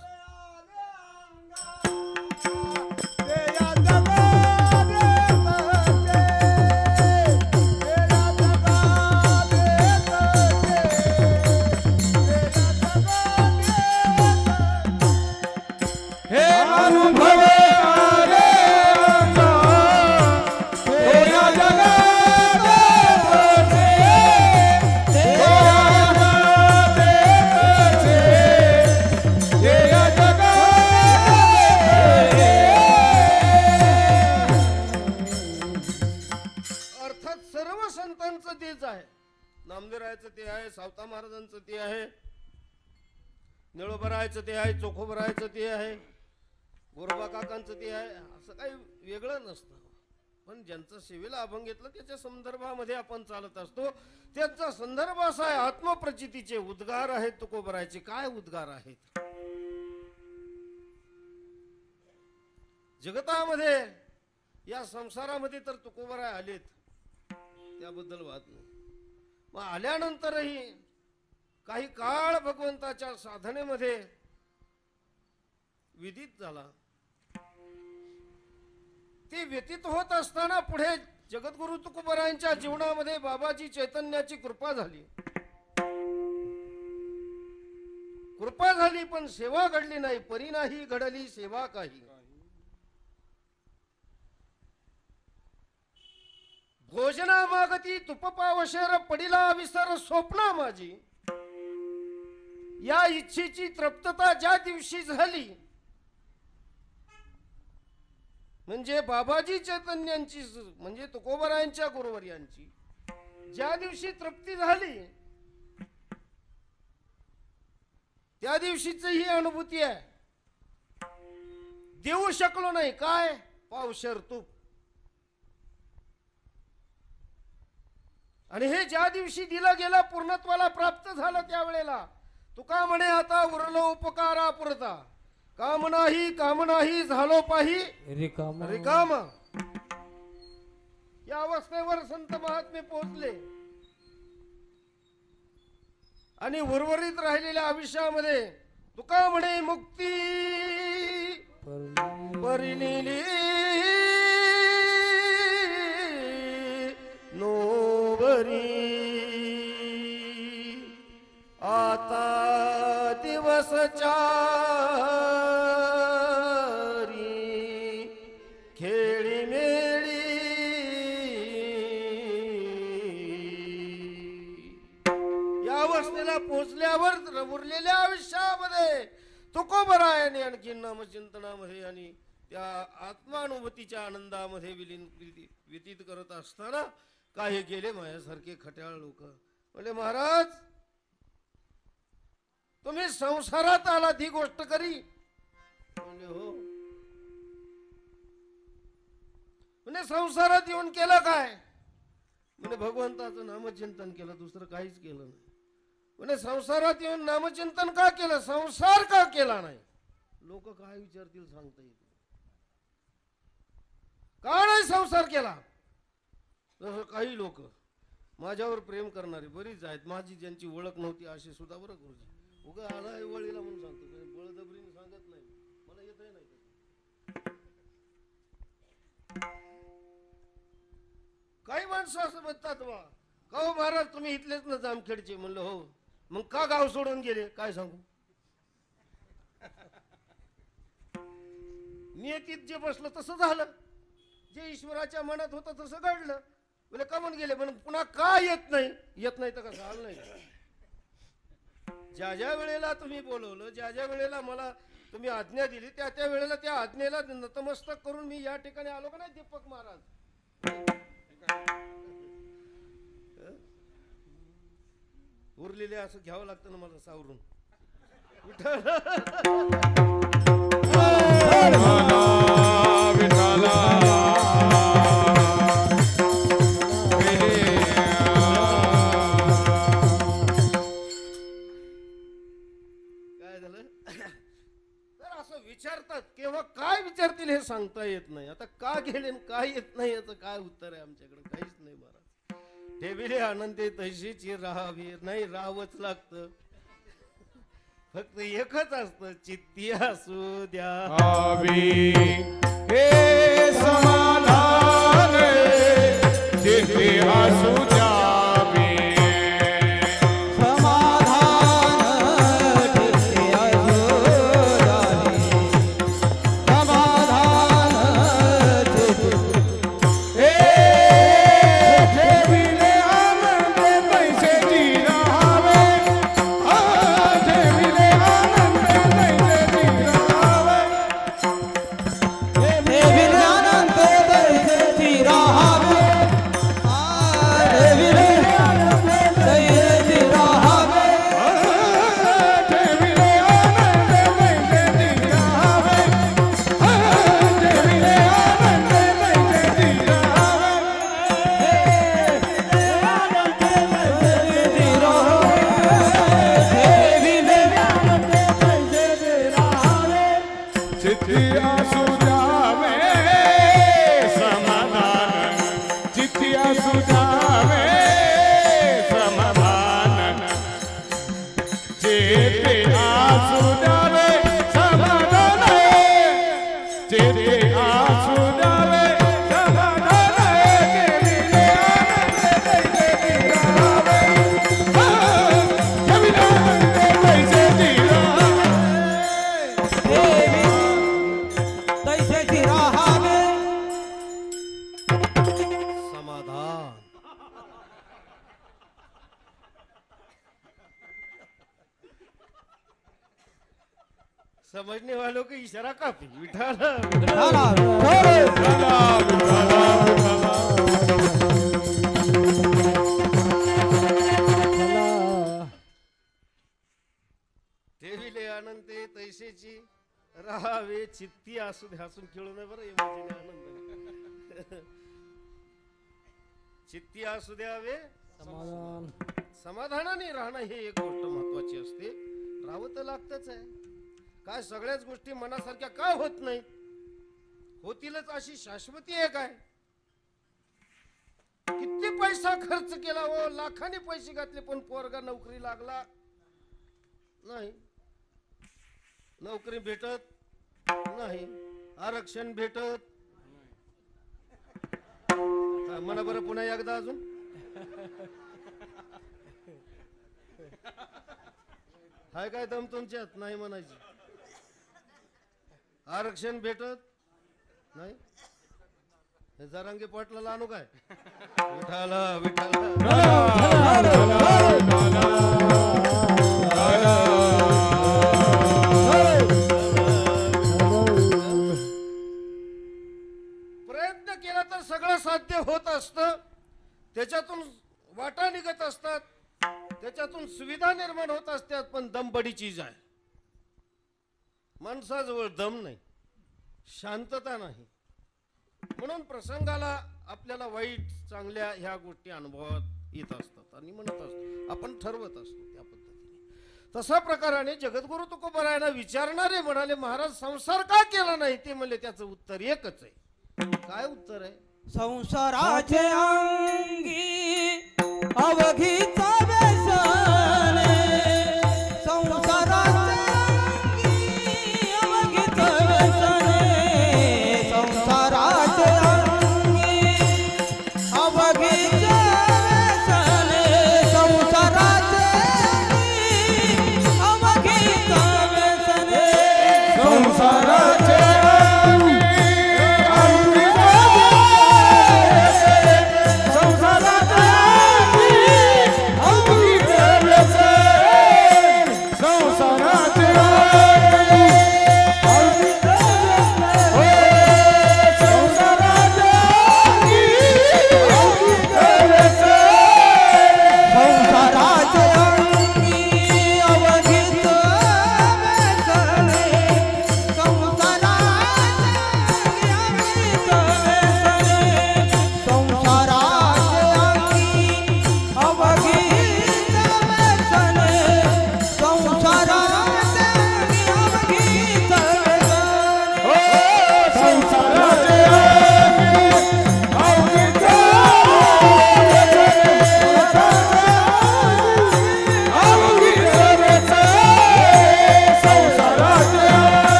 नामदेवरायचं ते आहे, सावता महाराजांचं ते आहे, निळोबरायचं ते आहे, चोखोबरायचं ते आहे, गोरोबा काकांचं ते आहे. असं काही वेगळं नसतं. पण ज्यांचा सेवेला अभंग घेतला त्याच्या संदर्भामध्ये आपण चालत असतो. त्यांचा संदर्भ असा आहे, आत्मप्रचितीचे उद्गार आहेत तुकोबरायचे. काय उद्गार आहेत? जगतामध्ये या संसारामध्ये तर तुकोबराय आलेत, त्याबद्दल वाद नाही. मग आल्यानंतरही काही काळ भगवंताच्या साधनेमध्ये विदित झाला. ते व्यतीत होत असताना पुढे जगद्गुरु तुकोबारायांच्या जीवनामध्ये बाबाजी चैतन्याची कृपा झाली. कृपा झाली पण सेवा घडली नाही. परी नाही घडली सेवा काही. भोजना मागती तुप पावशेर पडिला विसर स्वप्न माझी. या इच्छेची तृप्तता ज्या दिवशी झाली म्हणजे बाबाजी चैतन्यांची म्हणजे तुकोबारायांच्या गुरुवर्यांची ज्या दिवशी तृप्ती झाली त्या दिवशीची ही अनुभूती आहे. देऊ शकलो नाही काय पावशेर तूप. आणि हे ज्या दिवशी दिलं गेलं पूर्णत्वाला प्राप्त झालं त्यावेळेला तुका म्हणे आता उरलो उपकारा पुरता. काम नाही झालो पाही रिकाम. या अवस्थेवर संत महात्मे पोहोचले आणि उर्वरित राहिलेल्या आयुष्यामध्ये तुका म्हणे मुक्ती परिणिली नोबरी. आता दिवस चारी खेळी मेळी. या अवस्थेला पोचल्यावर उरलेल्या आयुष्यामध्ये तुकोबारायाने आणखी नामचिंतनामध्ये आणि त्या आत्मानुभूतीच्या आनंदामध्ये व्यतीत करत असताना काही गेले माझ्यासारखे खट्याळ लोक. म्हणजे महाराज तुम्ही संसारात आला ती गोष्ट करी. म्हणजे हो. म्हणजे संसारात येऊन केलं काय. म्हणजे भगवंताचं नामचिंतन केलं दुसरं काहीच केलं नाही. म्हणजे संसारात येऊन नामचिंतन का केलं संसार का केला नाही. लोक काय विचारतील सांगता येत का नाही संसार केला. जसं काही लोक माझ्यावर प्रेम करणारे बरीच आहेत. माझी ज्यांची ओळख नव्हती असे सुद्धा बरं गुरुजी उगा आलाय वळीला म्हणून सांगतो. बळजबरीने सांगत नाही मला येतही नाही. काही माणसं असं म्हणतात वा का हो महाराज तुम्ही इथलेच ना जामखेडचे. म्हणलं हो. मग का गाव सोडून गेले काय सांगू. नियतीत जे बसलं तसं झालं. जे ईश्वराच्या मनात होतं तसं घडलं. म्हणजे का म्हणून गेले म्हणून पुन्हा का येत नाही. येत नाही तर का झालं नाही. ज्या ज्या वेळेला तुम्ही बोलवलं ज्या ज्या वेळेला मला तुम्ही आज्ञा दिली त्या त्या वेळेला त्या आज्ञेला नतमस्तक करून मी या ठिकाणी आलो का नाही दीपक महाराज. उरलेले असं घ्यावं लागतं ना मला सावरून. विचारतात केव्हा काय विचारतील हे सांगता येत नाही. आता का गेले काय येत नाही याचं काय उत्तर आहे आमच्याकडे काहीच नाही महाराज. ठेविले आनंदे तशीची राहावी नाही राहावंच लागतं. फक्त एकच असतं चित्ती असू द्या हे समाधान चित्ती असू द्यावी. जेथे आसू द्यावे समाधान जेथे आसू द्यावे समाधान केविले आनंद दैसे राहावे केविले आनंद दैसे तैसेची राहावे समाधान. समझने वालों को इशारा काफी. विठाल झाला थोडे ठेविले आनंद तैसेची राहावे चित्ती असू दे. हसून खेळू नये बरं. इमोजीने आनंद चित्ती असू द्यावे समाधानाने राहणं हे एक गोष्ट महत्वाची असते. राहावं तर लागतच आहे. काय सगळ्याच गोष्टी मनासारख्या काय होत नाही. होतीलच अशी शाश्वती आहे काय. किती पैसा खर्च केला हो. लाखांनी पैसे घातले पण पोरगा नोकरी लागला नाही. नोकरी भेटत नाही. आरक्षण भेटत. म्हणा बरं पुन्हा एकदा अजून. हाय काय दम तुमच्यात नाही म्हणायची. आरक्षण भेटत नाही. हे जरांगे पाटलाला आणू काय. विठाला विठाला प्रयत्न केला तर सगळं साध्य होत असतं. त्याच्यातून वाटा निघत असतात. त्याच्यातून सुविधा निर्माण होत असतात. पण दम बडी चीज आहे. माणसाजवळ दम नाही. शांतता नाही. म्हणून प्रसंगाला आपल्याला वाईट चांगल्या ह्या गोष्टी अनुभवात येत असतात आणि म्हणत असतो. आपण ठरवत असतो त्या पद्धतीने. तसा प्रकाराने जगद्गुरु तुकोबारायांना विचारणारे म्हणाले महाराज संसार का केला नाही. ते म्हणले त्याचं उत्तर एकच आहे. काय उत्तर आहे. संसाराचे अंगी अवघीचा व्यसन संसाराचे अंगी अवघीचा व्यसन संसाराचे अंगी अवघीचा व्यसन संसाराचे अंगी अवघीचा व्यसन संसाराचे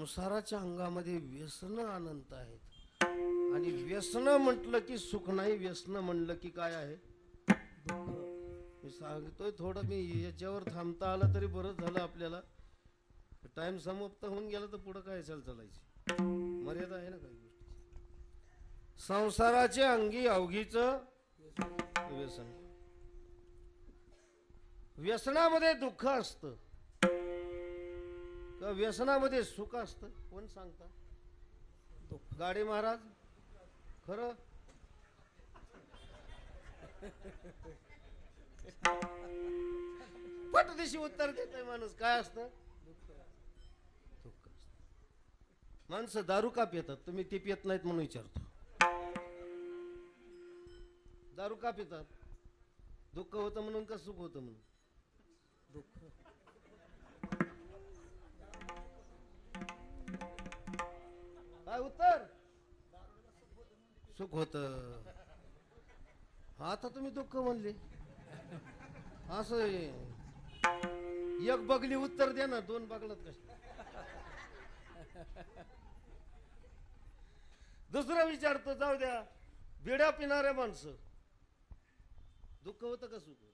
संसाराच्या अंगामध्ये व्यसन अनंत आहेत आणि व्यसन म्हटलं की सुख नाही, व्यसन म्हणलं की काय आहे? मी सांगतोय थोडं, मी याच्यावर थांबता आलं तरी बरं झालं. आपल्याला टाइम समाप्त होऊन गेला तर पुढं काय चालायची मर्यादा आहे ना काही गोष्टी. संसाराचे अंगी अवघीच व्यसन. व्यसनामध्ये दुःख असतं का व्यसनामध्ये सुख असतं? कोण सांगता? गाडी महाराज खरं? पटदिशी उत्तर देतोय माणूस. काय असतं? दुःख. माणसं दारू का पितात? तुम्ही ती पित नाहीत म्हणून विचारतो. दारू का पितात? दुःख होतं म्हणून का सुख होतं म्हणून? दुःख. काय उत्तर? सुख होत. आता तुम्ही दुःख म्हणले. असं एक बगली उत्तर द्या ना, दोन बगलात कश. दुसरा विचारतो, जाऊ द्या. बिड्या पिणारे माणसं दुःख होतं का सुख होत?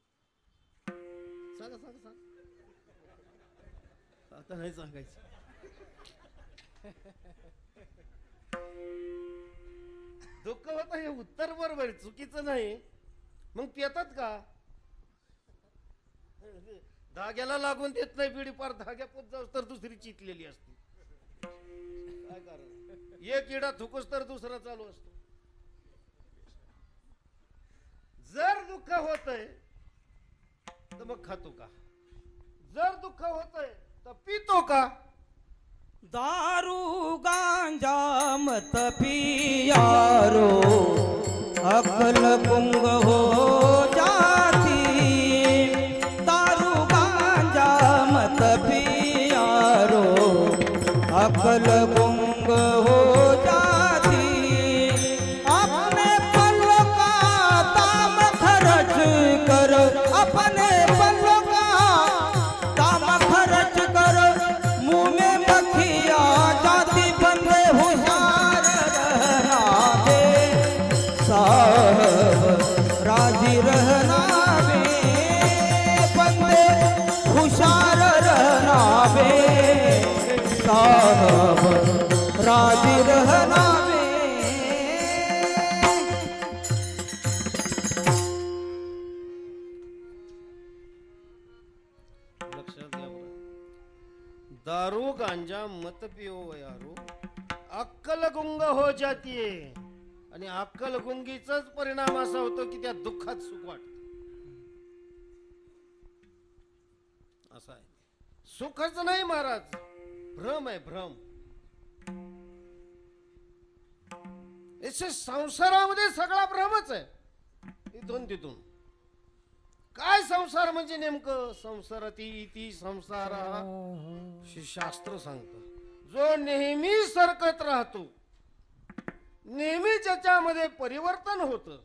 सांगा सांगा सांगा. आता नाही सांगायचं. दुःख होतं हे उत्तर बरोबर, चुकीचं नाही. मग पितात का? धाग्याला लागून देत नाही बिडी, पार धाग्या पोत जाऊस तर दुसरी चितलेली असते. काय कारण? एक इडा थुकूस तर दुसरा चालू असतो. जर दुःख होतंय तर मग खातो का? जर दुःख होतंय तर पितो का? दारू गांजा मत पियारो, अकल गुंग हो जाती. दारू गांजा मत पियारो, अकल गुंग हो जाती. अपने पलों का दाम खर्च कर, अपने पलों का दाम खर्च कर. मुंह में मक्खिया जाती बंदे होशियार रहना बे साहब, राजी रहना बे बंदे होशियार रहना बे साहब, राजी रहना बे. लक्षात घ्या बरं. दारू गांजा मत पिओ यारो, अक्कल गुंग हो जातीये. आणि अक्कल गुंगीचाच परिणाम असा होतो की त्या दुःखात सुख वाटत. असं आहे. सुखच नाही महाराज, भ्रम आहे भ्रम. याचे संसारामध्ये सगळा भ्रमच आहे. इथून तिथून काय संसार म्हणजे नेमकं? संसाराती इति संसारा शास्त्र सांगतं. जो नेहमी सरकत राहतो, नेहमी ज्याच्यामध्ये परिवर्तन होतं,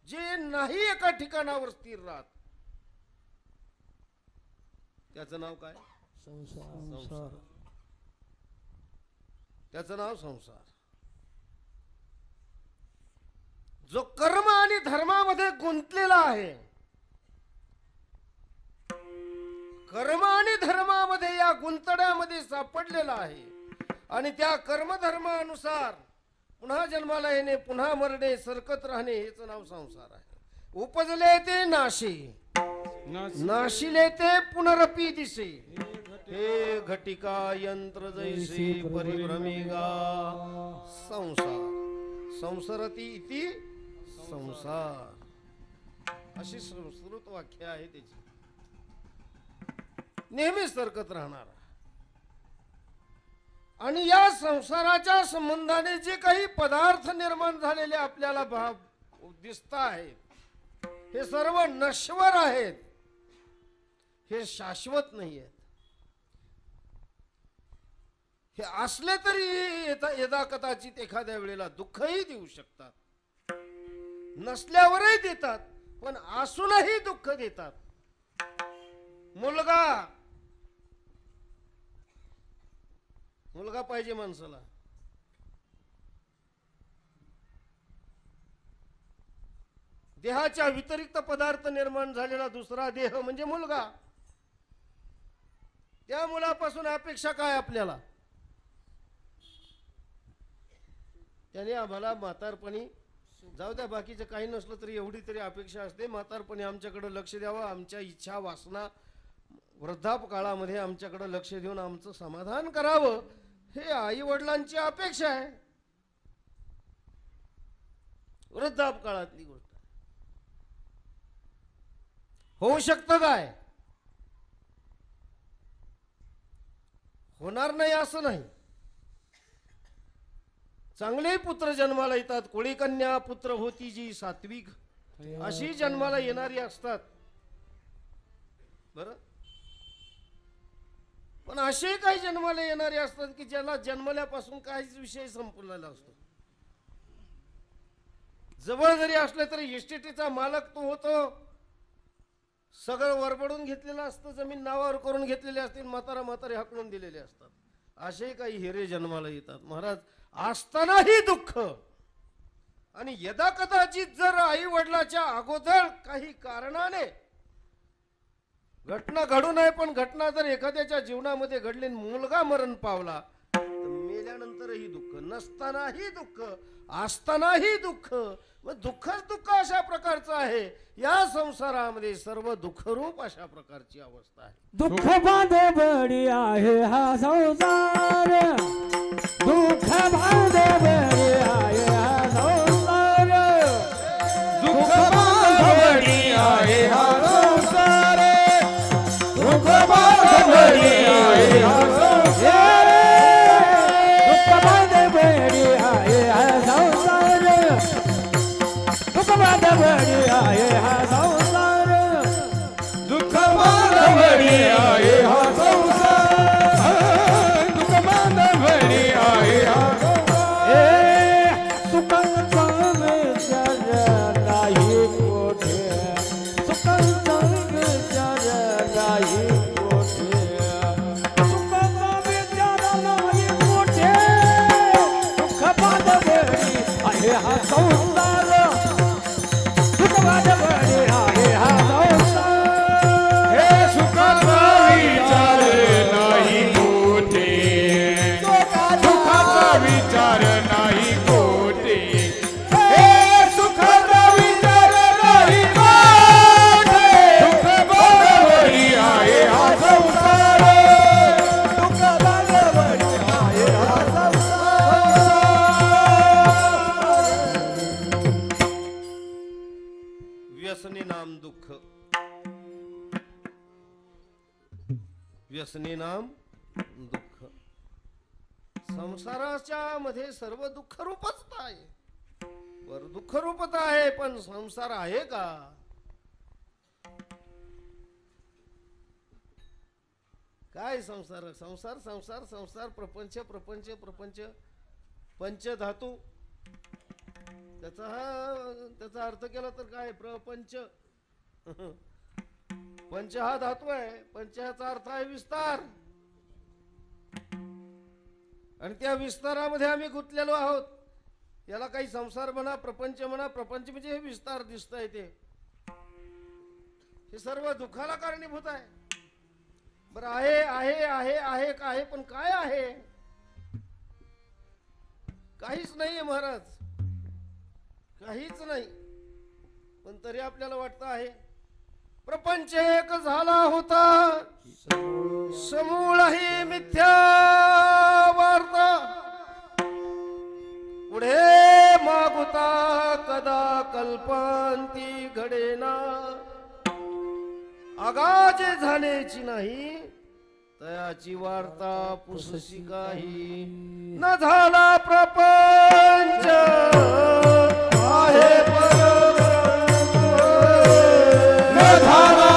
जे नाही एका ठिकाणावर स्थिर राहत, त्याचं नाव काय? संसार. त्याचं नाव संसार. जो कर्म आणि धर्मामध्ये गुंतलेला आहे, कर्म आणि धर्मामध्ये या गुंतड्यामध्ये सापडलेला आहे आणि त्या कर्मधर्मानुसार पुन्हा जन्माला येणे, पुन्हा मरणे, सरकत राहणे, हेच नाव संसार आहे. उपजले ते नाशी, नाशिले ते पुनरपी दिसे. हे घटिका यंत्र जैसे परिभ्रमिगा संसार. संसारती इति संसार, अशी संस्कृत वाक्य आहे त्याची. नेहमी सरकत राहणार. आणि या संसाराच्या संबंधाने जे काही पदार्थ निर्माण झालेले आपल्याला भाव दिसत आहेत, हे सर्व नश्वर आहेत, हे शाश्वत नाही आहेत. हे असले तरी यदा कदाचित एखाद्या वेळेला दुःखही देऊ शकतात, नसल्यावरही देतात, पण असूनही दुःख देतात. मुलगा मुलगा पाहिजे माणसाला. देहाच्या व्यतिरिक्त पदार्थ निर्माण झालेला दुसरा देह म्हणजे मुलगा. त्या मुलापासून अपेक्षा काय आपल्याला? त्याने आम्हाला म्हातारपणी, जाऊ द्या बाकीचं काही नसलं तरी एवढी तरी अपेक्षा असते, म्हातारपणी आमच्याकडे लक्ष द्यावं, आमच्या इच्छा वासना वृद्धापकाळामध्ये आमच्याकडे लक्ष देऊन आमचं समाधान करावं, हे आई वडिलांची अपेक्षा आहे. वृद्धापकाळातली गोष्ट होऊ शकतं काय? होणार नाही असं नाही. चांगले पुत्र जन्माला येतात. कोळी कन्या पुत्र होती जी सात्विक, अशी जन्माला येणारी असतात. बरं, पण असे काही जन्माला येणारे असतात की ज्याला जन्मल्यापासून काहीच विषय संपलेला असतो. जवळ जरी असले तरी इस्टेटीचा मालक तो होतो, सगळं वरबडून घेतलेलं असतं, जमीन नावावर करून घेतलेली असते, म्हातारा म्हातारे हाकलून दिलेले असतात. असे काही हिरे जन्माला येतात. महाराज, असतानाही दुःख, आणि यदा कदाचित जर आई वडिलाच्या अगोदर काही कारणाने घटना घडू नये, पण घटना जर एखाद्याच्या जीवनामध्ये घडली, मुलगा मरण पावला, तर मेल्यानंतरही दुःख, नसतानाही दुःख, असतानाही दुःख. मग दुःखच दुःख अशा प्रकारचं आहे. या संसारामध्ये सर्व दुःखरूप अशा प्रकारची अवस्था आहे. दुःख बांधे बडी आहे हा संसार, दुःख बांधे बडी आहे हा संसार, दुःख बांधवडी आहे हा संसार, दुःख बांधवडी आहे हा संसार, दुःख बांधे बडी आहे हा संसार, दुःख बांधे बडी आहे हा संसार, दुःख बांधवडी आहे हा संसार, दुःख बांधवडी आहे हा सुखांचा विचार नाही कोठे, सुखांचा विचार नाही कोठे, सुखांचा विचार नाही कोठे, दुःख बांधवडी आहे हा संसार, दुःख बांधवडी आहे हा संसार. हे सुखाचा विचार नाही कोठे, सुखाचा विचार नाही कोठे, हे सुखाचा विचार नाही कोठे, दुःख बांधवडी आहे हा संसार, दुःख बांधवडी आहे हा संसार. व्यसनी नाम दुःख, व्यसनी नाम दुःख. संसाराच्या मध्ये सर्व दुःख रूपच आहे. बर, दुःख रूपच आहे, पण संसार आहे का? काय संसार? संसार संसार संसार, प्रपंच प्रपंच प्रपंच, पंचधातू. त्याचा अर्थ केला तर काय? प्रपंच. पंच हा धातू आहे, पंच ह्याचा अर्थ आहे विस्तार, आणि त्या विस्तारामध्ये आम्ही गुंतलेलो आहोत. याला काही संसार म्हणा, प्रपंच म्हणा. प्रपंच म्हणजे हे विस्तार दिसतंय ते, हे सर्व दुःखाला कारणीभूत आहे. बरं, आहे आहे आहे आहे आहे, पण काय आहे? काहीच नाहीये महाराज, काहीच नाही. पण तरी आपल्याला वाटतं आहे. प्रपंच एक झाला होता, समूळ ही मिथ्या वार्ता, पुढे मागुता कदा कल्पांती घडेना, आगाजे झालेची नाही तयाची वार्ता पुसशी काही. न झाला प्रपंच आहे परब्रह्म, न झाला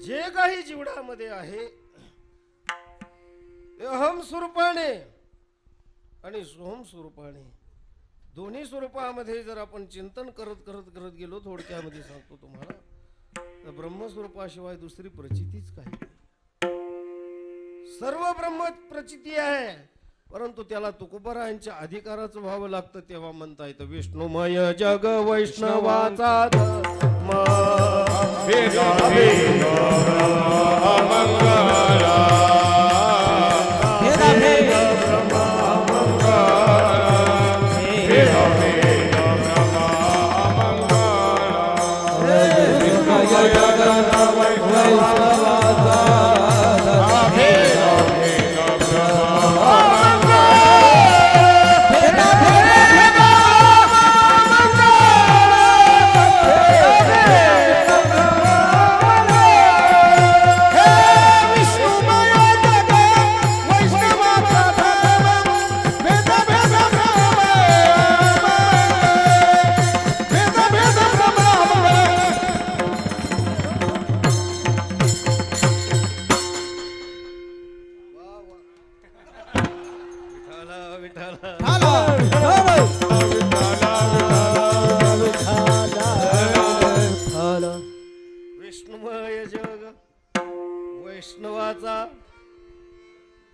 जे काही जीवनामध्ये आहे ते अहम स्वरूपाने आणि सोहम स्वरूपाने दोन्ही स्वरूपामध्ये जर आपण चिंतन करत करत करत गेलो, थोडक्यामध्ये सांगतो तुम्हाला, तर ब्रह्मस्वरूपाशिवाय दुसरी प्रचितीच काही नाही. सर्व ब्रह्म प्रचिती आहे, परंतु त्याला तुकोबरायांच्या अधिकाराचं व्हावं लागतं, तेव्हा म्हणता येतं विष्णुमय जग वैष्णवाचा धर्म. विष्णुमय जग वैष्णवाचा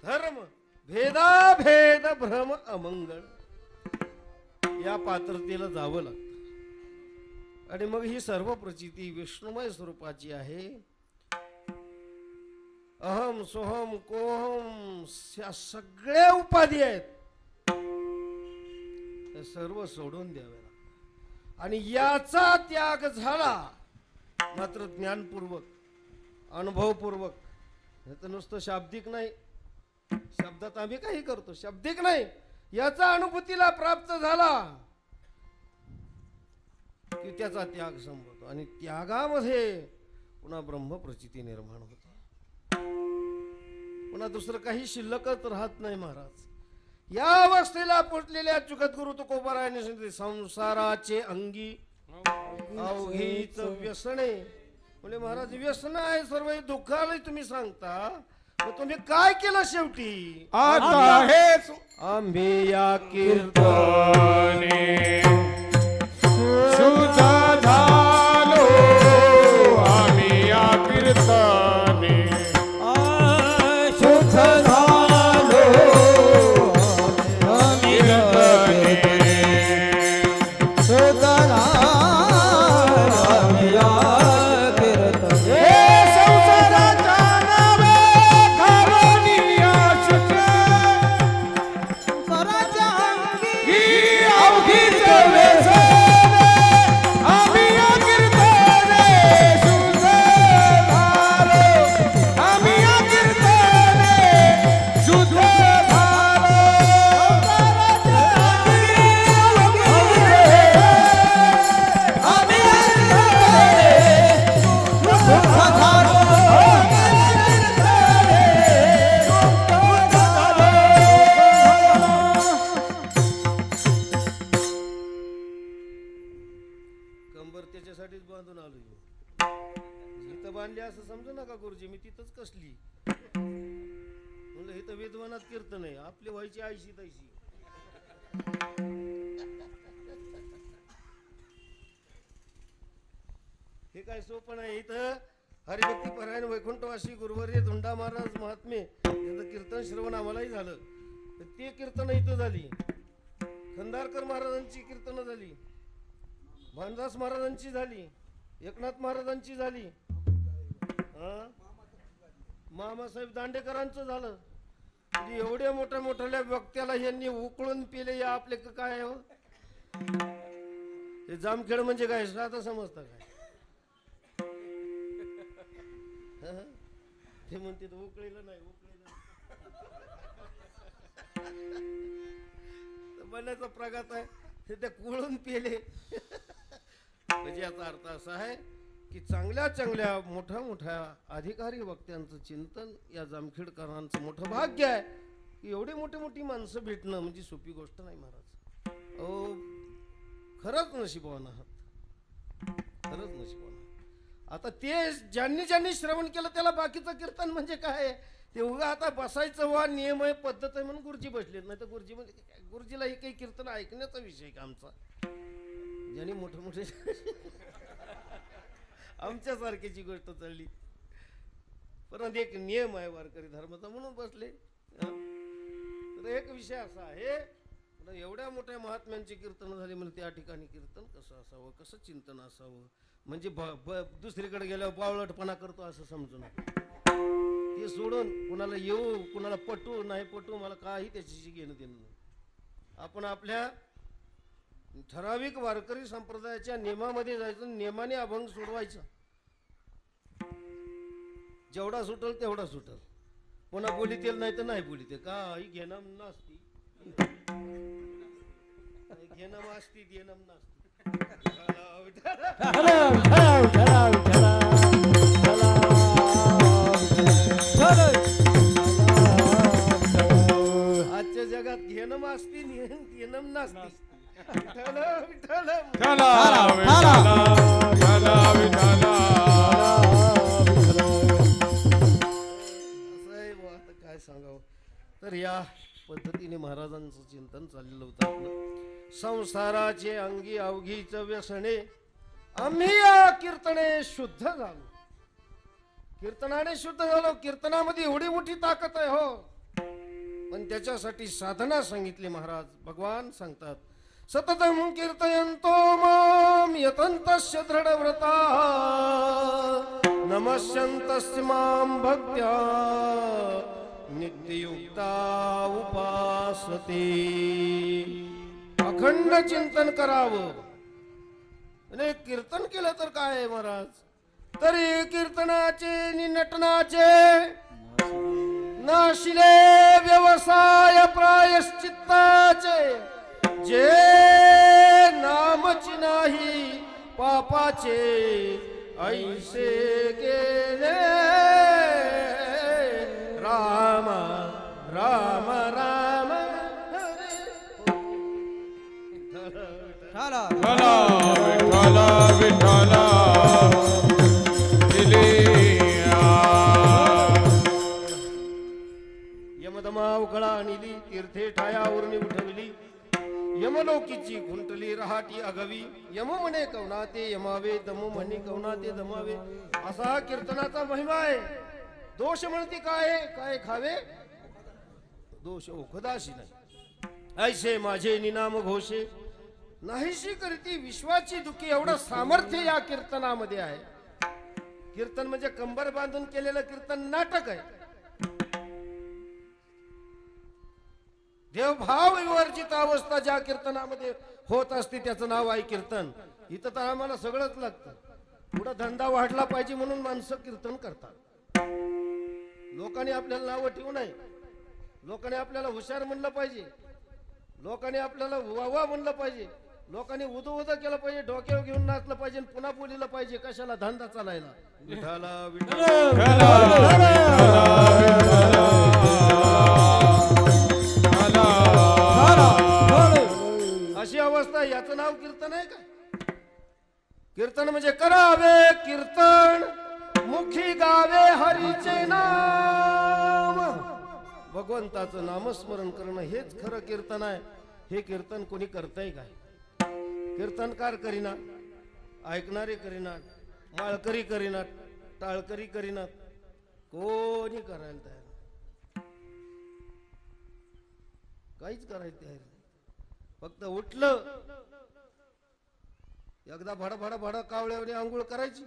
धर्म भेदाभेद भ्रम अमंगळ या पात्रतेला जावं लागतं. आणि मग ही सर्व प्रचिती विष्णुमय स्वरूपाची आहे. अहम सोहम कोहम या सगळ्या उपाधी आहेत, ते सर्व सोडून द्यावे लागतात. आणि याचा त्याग झाला मात्र ज्ञानपूर्वक अनुभवपूर्वक, हे तर नुसतं शाब्दिक नाही, शब्दात आम्ही काही करतो, शाब्दिक नाही, याचा अनुभूतीला प्राप्त झाला की त्याचा त्याग संभवतो. आणि त्यागामध्ये पुन्हा ब्रह्मप्रचिती निर्माण होते, पुन्हा दुसरं काही शिल्लकच राहत नाही. महाराज या अवस्थेला पोचलेल्या जुगद्गुरु तुकोबारायांनी सांगितले, संसाराचे अंगी अवघीच व्यसने. म्हणजे महाराज व्यसन आहे सर्व, दुःखाला तुम्ही सांगता, मग तुम्ही काय केलं शेवटी? आता हेच आम्ही या कीर्तने शुद्ध झालो, आम्ही या कीर्तने शुद्ध झालो, शुद्ध त्याच्यासाठीच बांधून आलो. इथं बांधली असं समजू नका गुरुजी, मी तिथंच कसली म्हणलं. इथं वेदवानात कीर्तन आहे, आपली व्हायची आयशी तैशी. हे काय सोपं नाही. इथं हरिभक्ती परायण वैकुंठवासी गुरुवर्य धुंडा महाराज महात्मे यांचं कीर्तन श्रवण आम्हालाही झालं. ते कीर्तन इथं झाली, खंदारकर महाराजांची कीर्तन झाली, भानदास महाराजांची झाली, एकनाथ महाराजांची झाली, मामासाहेब दांडेकरांचं झालं. म्हणजे एवढ्या मोठ्या मोठ्या वक्त्याला यांनी उकळून पिले. या आपले काय हो, हे जामखेड म्हणजे काय साधा समजता काय? ते म्हणते उकळीला नाही, उकळीला बनायचा प्रघात आहे, ते त्या कुळून पेले. म्हणजे याचा अर्थ असा आहे की चांगल्या चांगल्या मोठ्या मोठ्या अधिकारी वक्त्यांचं चिंतन या जामखेडकरांचं मोठं भाग्य आहे. की एवढी मोठी मोठी माणसं भेटणं म्हणजे सोपी गोष्ट नाही महाराज. खरंच नशिबवान आहात, खरंच नशिबवान. आता ते ज्यांनी ज्यांनी श्रवण केलं त्याला बाकीचं कीर्तन म्हणजे काय ते उगा आता बसायचं वा नियम आहे पद्धत आहे म्हणून गुरुजी बसलेत, नाही तर गुरुजी म्हणजे गुरुजीला हे काही कीर्तन ऐकण्याचा विषय का आमचा? ज्यांनी मोठे मोठे आमच्यासारख्याची गोष्ट चालली, परंतु एक नियम आहे वारकरी धर्माचा म्हणून बसले. तर एक विषय असा आहे, एवढ्या मोठ्या महात्म्यांची कीर्तन झाली म्हणजे त्या ठिकाणी कीर्तन कसं असावं, कसं चिंतन असावं, म्हणजे दुसरीकडे गेल्यावर बावळटपणा करतो असं समजू नका. ते सोडून कुणाला येऊ कुणाला पटू नाही पटू मला काही त्याच्याशी घेणं देणं नाही. आपण आपल्या ठराविक वारकरी संप्रदायाच्या नियमामध्ये जायचं, नियमाने अभंग सोडवायचा. जेवढा सुटल तेवढा सुटल, पुन्हा बोलीतील नाही तर नाही बोलीते, काही घेणं नसती, घेणं असती घेणं नसती. आजच्या जगात घेणं असती घेणं नसती. काय सांगावं. तर या पद्धतीने महाराजांचं चिंतन चाललेलं होतं आपलं. संसाराचे अंगी अवघीच व्यसने आम्ही या कीर्तने शुद्ध झालो, कीर्तनाने शुद्ध झालो. कीर्तनामध्ये एवढी मोठी ताकद आहे हो, पण त्याच्यासाठी साधना सांगितली महाराज. भगवान सांगतात सततम कीर्तयन्तो माम यतन्तस्य दृढव्रता नमस्यन्तस्य मां भक्त्या नित्ययुक्ता उपासते. अखंड चिंतन करावं. आणि कीर्तन केलं तर काय आहे महाराज, तरी कीर्तनाचे नटनाचे नाशिले व्यवसाय प्रायश्चित्ताचे, जे नामची नाही पापाचे ऐसे गेले. राम राम राम विठ्ठला विठ्ठला यमदमा उकळा आणली तीर्थे ठायावरणी उठवली. यमलोकीची गुंटली रहाटी अगवी. यम म्हणे कवना ते यमावे, दम म्हणे कवना ते दमावे. असा कीर्तनाचा महिमा आहे. दोष म्हणते काय काय खावे, दोष ओखदाशी नाही. ऐसे माझे निनाम घोषे नाहीशी करती विश्वाची दुखी. एवढं सामर्थ्य या कीर्तनामध्ये आहे. कीर्तन म्हणजे कंबर बांधून केलेलं कीर्तन नाटक आहे. देवभाव विवर्जित अवस्था ज्या कीर्तनामध्ये होत असते त्याचं नाव आहे कीर्तन. इथं तर आम्हाला सगळंच लागतं. पुढं धंदा वाढला पाहिजे म्हणून माणसं कीर्तन करतात. लोकांनी आपल्याला नावं ठेवू नये, लोकांनी आपल्याला हुशार म्हणलं पाहिजे, लोकांनी आपल्याला वावा म्हणलं पाहिजे, लोकांनी उदो उदो केलं पाहिजे, डोक्यावर घेऊन नाचलं पाहिजे, पुन्हा बोलिलं पाहिजे. कशाला? धंदा चालायला. विठाला अशी अवस्था. याचं नाव कीर्तन आहे का? कीर्तन म्हणजे करावे कीर्तन मुखी गावे हरीचे नाम. भगवंताचं नामस्मरण करणं हेच खरं कीर्तन आहे. हे कीर्तन कोणी करतंय काय? कीर्तनकार करीना, ऐकणारे करीनात, माळकरी करीनात, टाळकरी करीनात, कोणी करायला तयार, काहीच करायला तयार नाही. फक्त उठलं एकदा भडा भडा भडा कावळ्यावर आंघोळ करायची,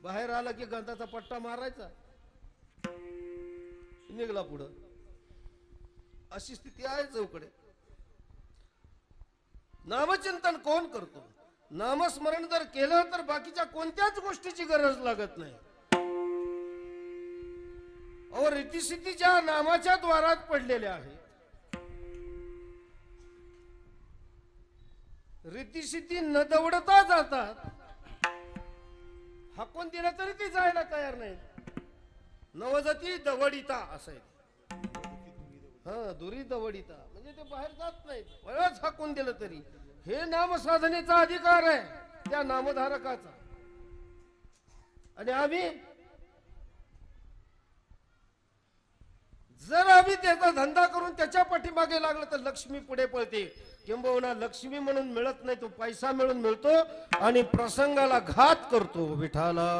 बाहेर आला की गंधाचा पट्टा मारायचा, निघला पुढं. अशी स्थिती आहे चौकडे. नामचिंतन कोण करतो? नामस्मरण जर केलं तर बाकीच्या कोणत्याच गोष्टीची गरज लागत नाही. अहो रीतिसिद्धी ज्या नामाच्या द्वारात पडलेल्या आहेत, रीतिसिद्धी न दवडता जातात. हाकून दिला तरी ती जायला तयार नाही. नवजती दवडिता असं आहे. हा, दुरी दवडिता म्हणजे ते बाहेर जात नाहीत. बळच हाकून दिलं तरी हे नाम साधनेचा अधिकार आहे त्या नामधारकाचा. आणि आम्ही जर आम्ही त्याचा धंदा करून त्याच्या पाठीमागे लागलो तर लक्ष्मी पुढे पळते. किंबहुना लक्ष्मी म्हणून मिळत नाही, तो पैसा मिळून मिळतो आणि प्रसंगाला घात करतो. विठाला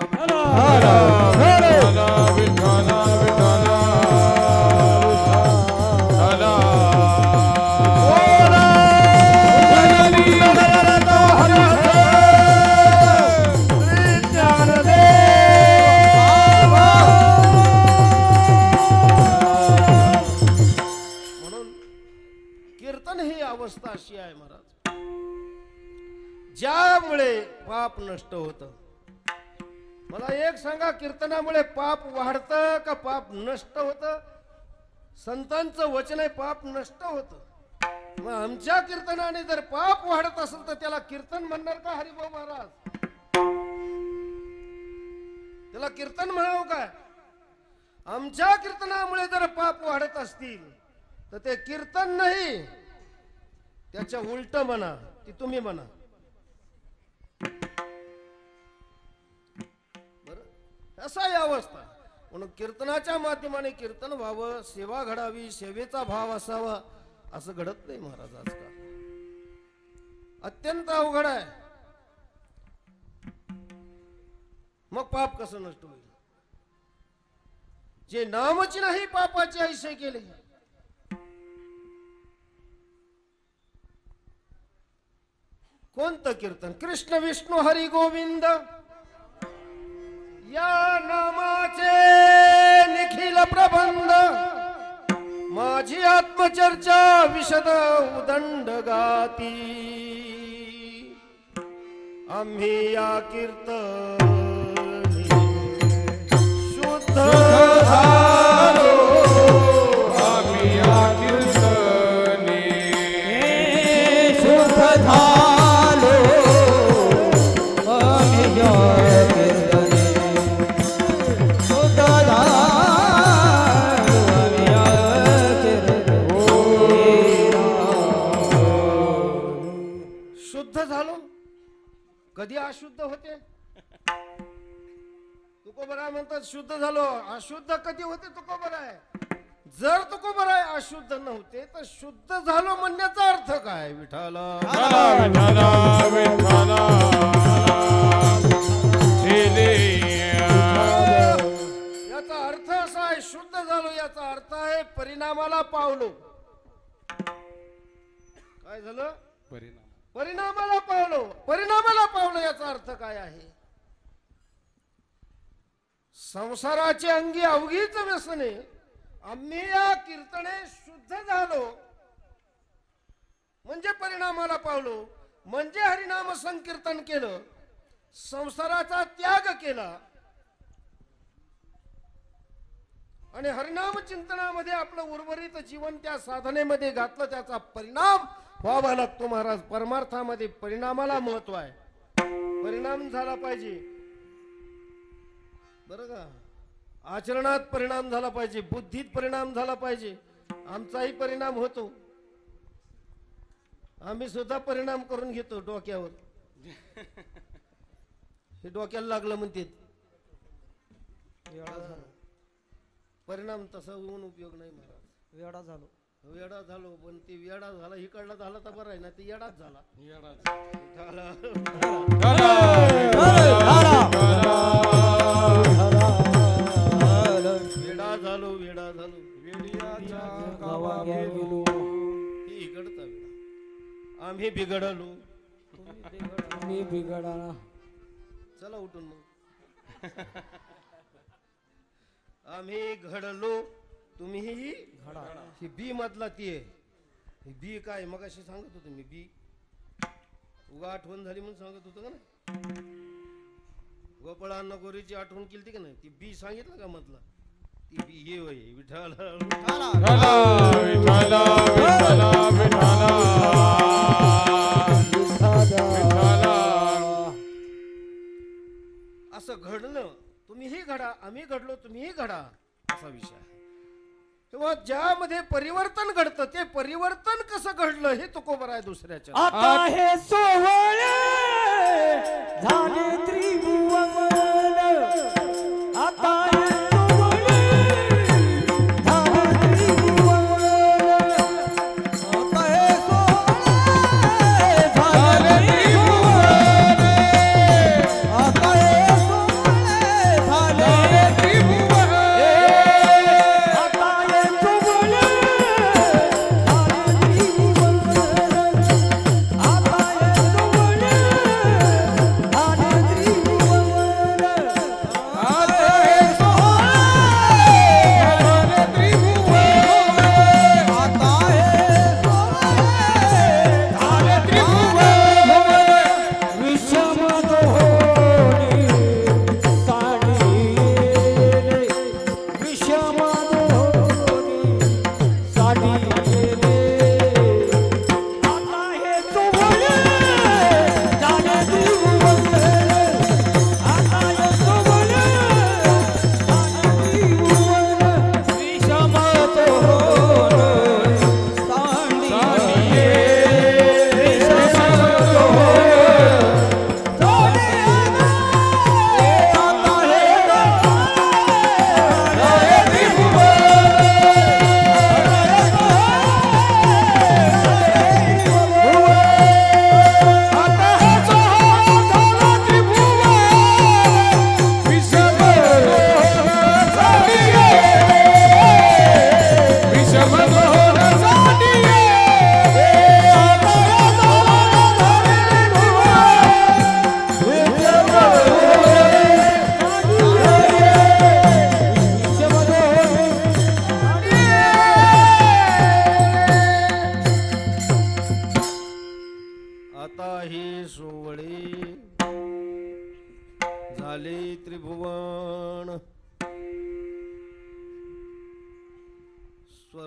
अवस्था अशी आहे महाराज, ज्यामुळे पाप नष्ट होतं. मला एक सांगा, कीर्तनामुळे पाप वाढतं का पाप नष्ट होतं? संतांचं वचन आहे पाप नष्ट होतं. मग आमच्या कीर्तनाने जर पाप वाढत असेल तर त्याला कीर्तन म्हणणार का हरिभाऊ महाराज? त्याला कीर्तन म्हणावं काय? आमच्या कीर्तनामुळे जर पाप वाढत असतील तर ते कीर्तन नाही, त्याच्या उलट म्हणा, ती तुम्ही म्हणा. बरं, असा ही अवस्था. म्हणून कीर्तनाच्या माध्यमाने कीर्तन व्हावं, सेवा घडावी, सेवेचा भाव असावा, असं घडत नाही महाराज आजकाल. अत्यंत अवघड आहे. मग पाप कसं नष्ट होईल? जे नामच नाही पापाचे ऐसे केले. कोणतं कीर्तन? कृष्ण विष्णू हरी गोविंद या नामाचे निखिल प्रबंध, माझी आत्मचर्चा विशद उदंड गाती. आम्ही या कीर्तनी शुद्ध झालो, आम्ही या कीर्तनी शुद्ध झालो, आम्ही या कीर्तनी शुद्ध झालो, आम्ही या कीर्तनी शुद्ध झालो. कधी अशुद्ध होते? तुकोबराय म्हणतात शुद्ध झालो. अशुद्ध कधी होते तुकोबराय? जर तुकोबराय अशुद्ध नव्हते तर शुद्ध झालो म्हणण्याचा अर्थ काय? विठाला याचा अर्थ असा आहे, शुद्ध झालो याचा अर्थ आहे परिणामाला पावलो. काय झालं? परिणामाला पावलो. परिणामाला पावलो याचा अर्थ काय आहे? संसाराची अंगी अवघीच व्यसने, आम्ही या कीर्तने शुद्ध झालो म्हणजे परिणामाला पावलो, म्हणजे हरिनाम संकीर्तन केलं, संसाराचा त्याग केला आणि हरिनाम चिंतनामध्ये आपलं उर्वरित जीवन त्या साधनेमध्ये घातलं. त्याचा परिणाम व्हावा लागतो महाराज. परमार्थामध्ये परिणामाला महत्व आहे. परिणाम झाला पाहिजे, बरं का? आचरणात परिणाम झाला पाहिजे, बुद्धीत परिणाम झाला पाहिजे. आमचाही परिणाम होतो. आम्ही सुद्धा परिणाम करून घेतो डोक्यावर. हे डोक्याला लागलं म्हणते. परिणाम तसा होऊन उपयोग नाही महाराज. वेडा झालो, वेडा झालो, पण ते वेडा झाला इकडला झाला तर बरं आहे ना, ते येडाच झाला. वेडा झालो, वेडा झालो, इकडचा वेडा. आम्ही बिघडलो, मी बिघडा. चला उठून मग. आम्ही घडलो, तुम्ही घडा. ही बी मधला ती आहे. ही बी काय मग अशी सांगत होतो मी. बी उगा आठवण झाली म्हणून सांगत होतो का ना. गोपाळांना गोरीची आठवण केली का नाही? ती बी सांगितलं का मधला? ती बी हे होय विठाला. असं घडलं, तुम्हीही घडा, आम्ही घडलो, तुम्हीही घडा, असा विषय आहे. तेव्हा ज्यामध्ये परिवर्तन घडतं ते परिवर्तन कसं घडलं हे तुकोबराय दुसऱ्याच्या. आता हे सोहळे झाले त्रिभुवन,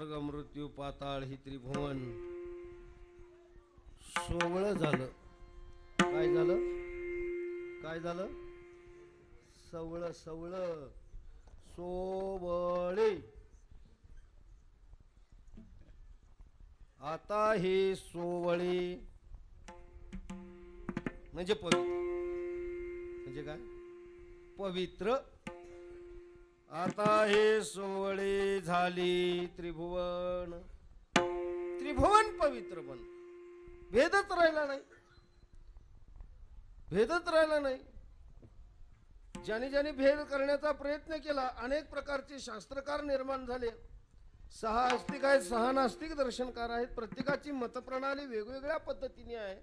स्वर्ग मृत्यू पाताळ ही त्रिभुवन सोवळ झालं. काय झालं? काय झालं? सवळ सवळ सोवळे. आता हे सोवळे म्हणजे पवित्र. म्हणजे काय? पवित्र. आता हे सोवळे झाली त्रिभुवन. त्रिभुवन पवित्र बन. भेदच राहिला नाही. भेदच राहिला नाही. ज्याने ज्याने भेद करण्याचा प्रयत्न केला अनेक प्रकारचे शास्त्रकार निर्माण झाले. 6 आस्तिक आहेत, 6 नास्तिक दर्शनकार आहेत. प्रत्येकाची मतप्रणाली वेगवेगळ्या पद्धतीने आहे.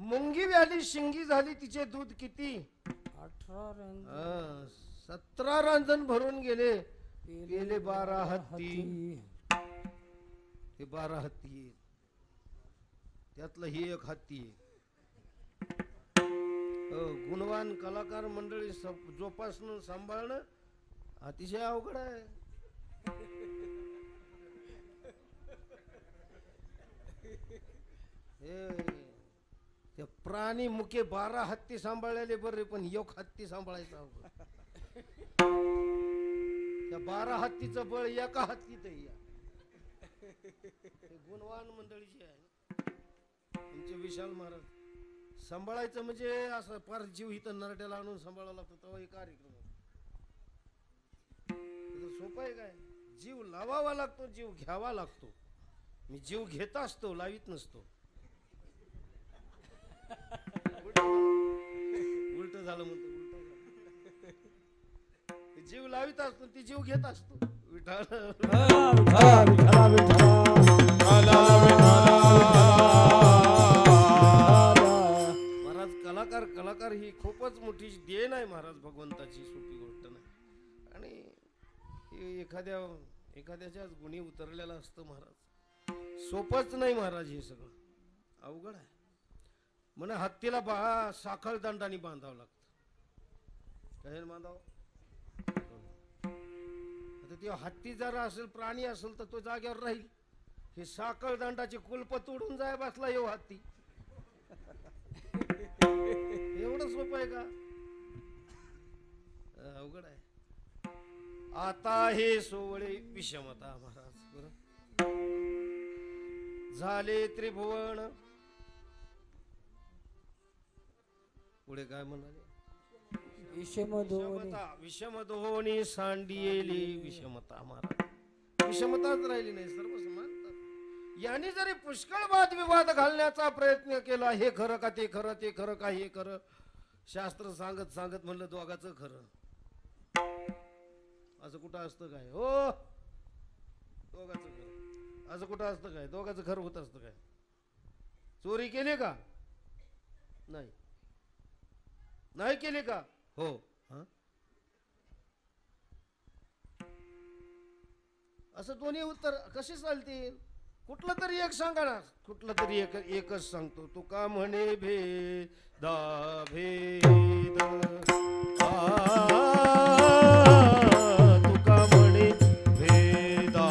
मुंगी व्याली शिंगी झाली तिचे दूध किती? 17 रांजण भरून गेले. गेले 12 हत्ती. हे 12 हत्ती आहेत. त्यातलं ही एक हत्ती आहे. गुणवान कलाकार मंडळी जोपासणं सांभाळणं अतिशय अवघड आहे. ते प्राणी मुके 12 हत्ती सांभाळलेले बरे, पण एक हत्ती सांभाळायचा अवघड. त्या 12 हत्तीचं बळ एका हत्तीत आहे. गुणवान मंडळीची आहे. आमचे विशाल महाराज सांभाळायचं म्हणजे असं फार जीव इथं नरट्याला आणून सांभाळावं लागतं. तेव्हा हे कार्यक्रम सोपं आहे काय? जीव लावावा लागतो, जीव घ्यावा लागतो. मी जीव घेत असतो, लावित नसतो. उलट झालं म्हणतो. उलट जीव लावित असतो, ती जीव घेत असतो. महाराज कलाकार ही खूपच मोठी देण आहे महाराज. भगवंताची सोपी गोष्ट नाही. आणि एखाद्याच्याच गुणी उतरलेला असतं महाराज. सोपच नाही महाराज. हे सगळं अवघड आहे. म्हणे हत्तीला साखळ दंडाने बांधावं लागतं. काय बांधावं? आता ते हत्ती जरा असेल, प्राणी असेल तर तो जाग्यावर राहील. हे साखळ दंडाचे कुलप तोडून जाय बसला येऊ हत्ती. एवढं सोपं आहे का? अवघड आहे. आता हे सोवळे विषमता महाराज. बरं झाले त्रिभुवन. पुढे काय म्हणाले? विषमदोनी सांडियेली विषमता महाराज. विषमताच राहिली नाही. सर्व समानता. यांनी जरी पुष्कळ वादविवाद घालण्याचा प्रयत्न केला. हे खरं का ते खरं, ते खरं का हे खरं, शास्त्र सांगत सांगत म्हणलं दोघाचं खरं. असं कुठं असतं काय? हो, दोघाचं खरं असं कुठं असतं काय? दोघाचं खरं होत असतं काय? चोरी केली का? नाही. नाही केली का? हो. असं दोन्ही उत्तर कशी चालतील? कुठलं तरी एक सांगा ना. कुठलं तरी एकच सांगतो. तू का म्हणे भेदा भेद, तू का म्हणे भेदा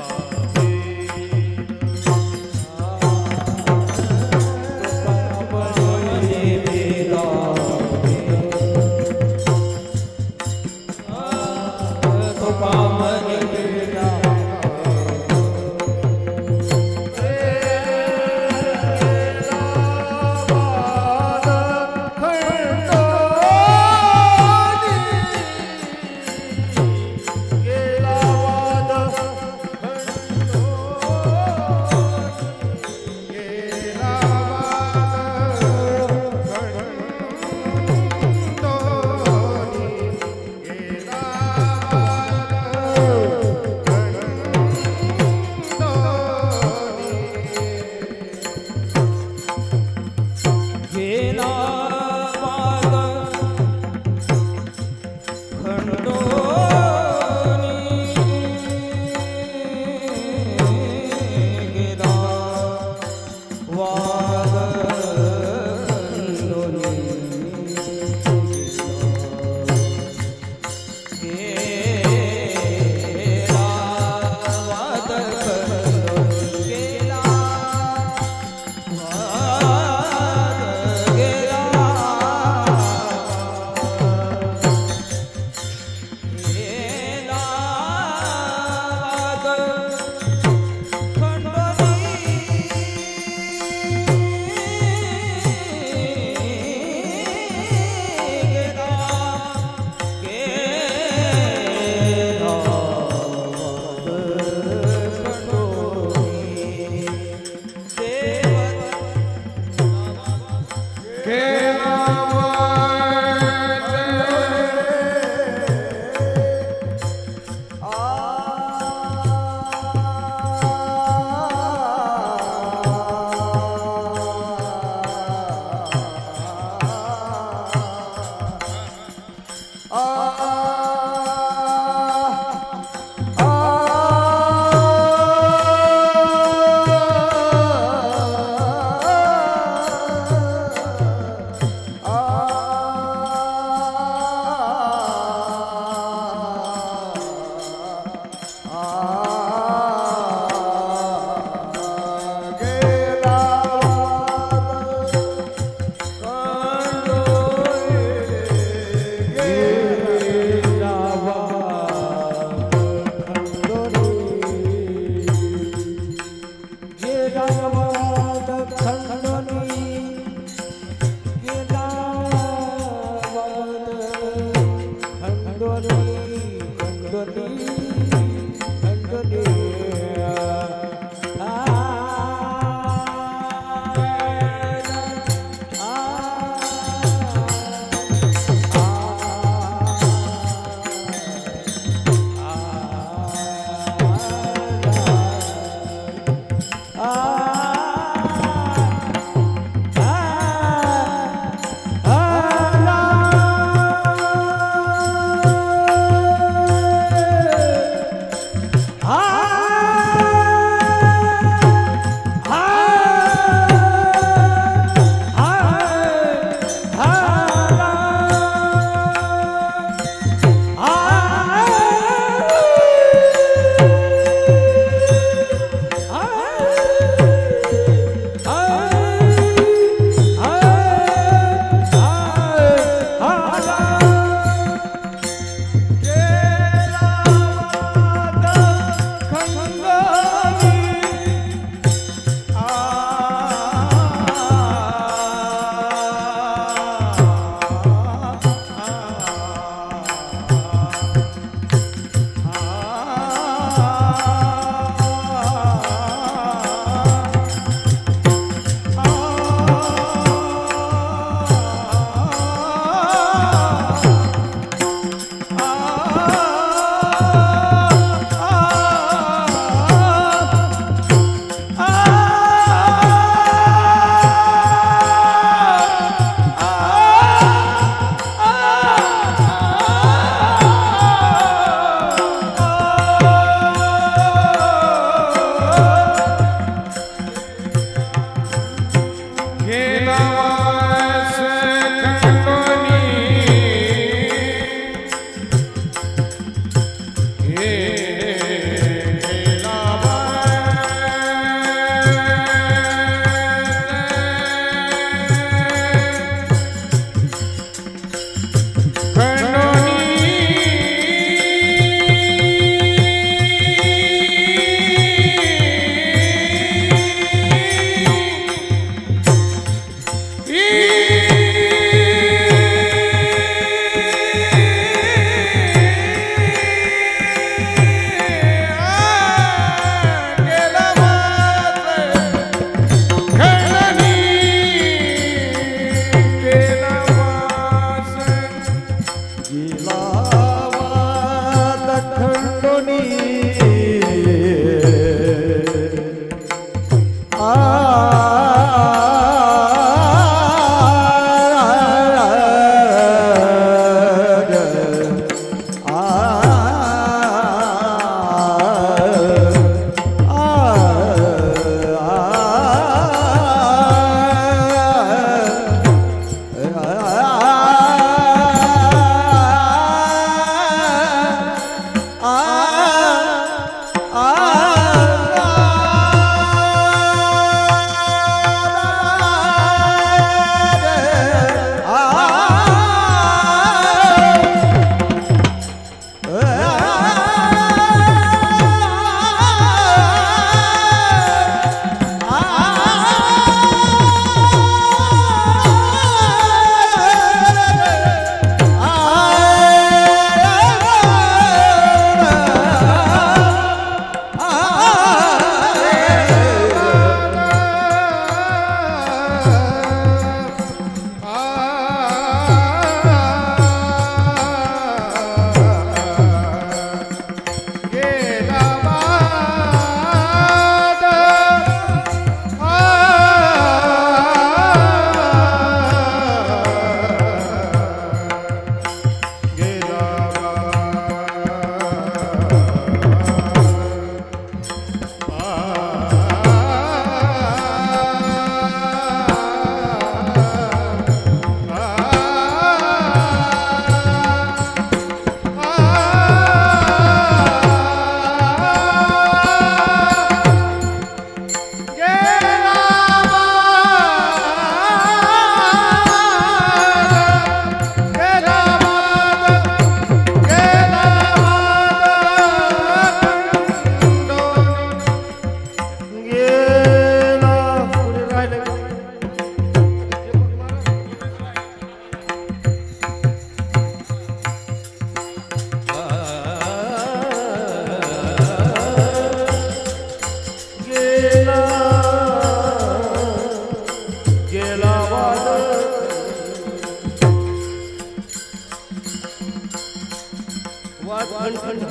वाद खंड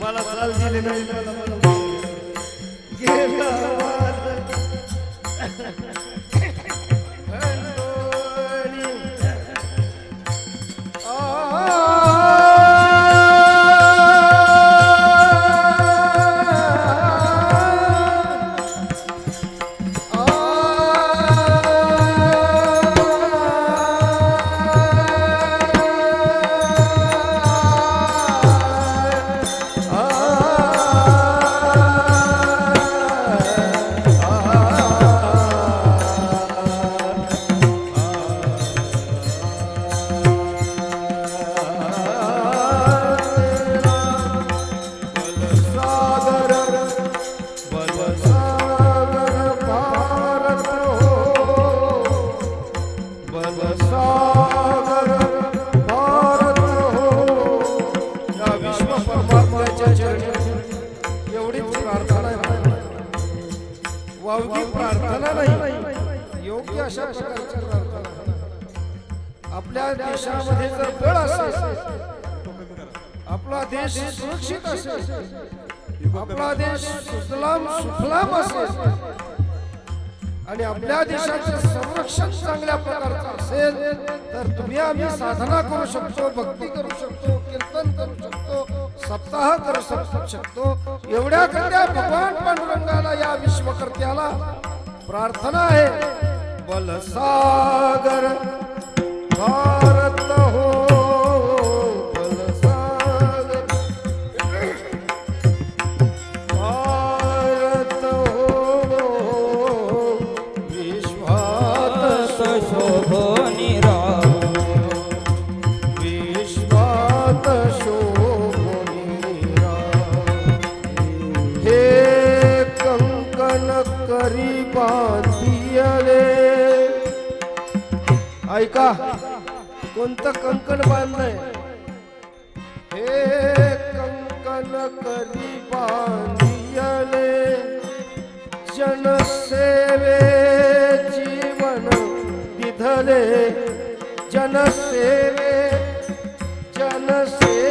मला चाल दिली नाही गेला वाद आपल्या देशामध्ये जर बळ असेल, आपला देश सुरक्षित असेल, आपला देश सुजलाम सुफलाम असेल आणि आपल्या देशाचे संरक्षण चांगल्या प्रकारचं असेल तर तुम्ही आम्ही साधना करू शकतो, भक्ती करू शकतो, कीर्तन करू शकतो, सप्ताह करू शकतो. एवढ्या करता भगवान पांडुरंगाला या विश्वकर्त्याला प्रार्थना आहे. बलसागर भारत हो, बलसागर भारत हो, विश्वात शोभोनी राव, विश्वात शोभोनी राव. हे कंकण करी बांधियले. ऐका, कोणतं कंकण बांधलंय? हे कंकण करी बांधियले, जनसेवे जीवन दिधले, जनसेवे जनसेवे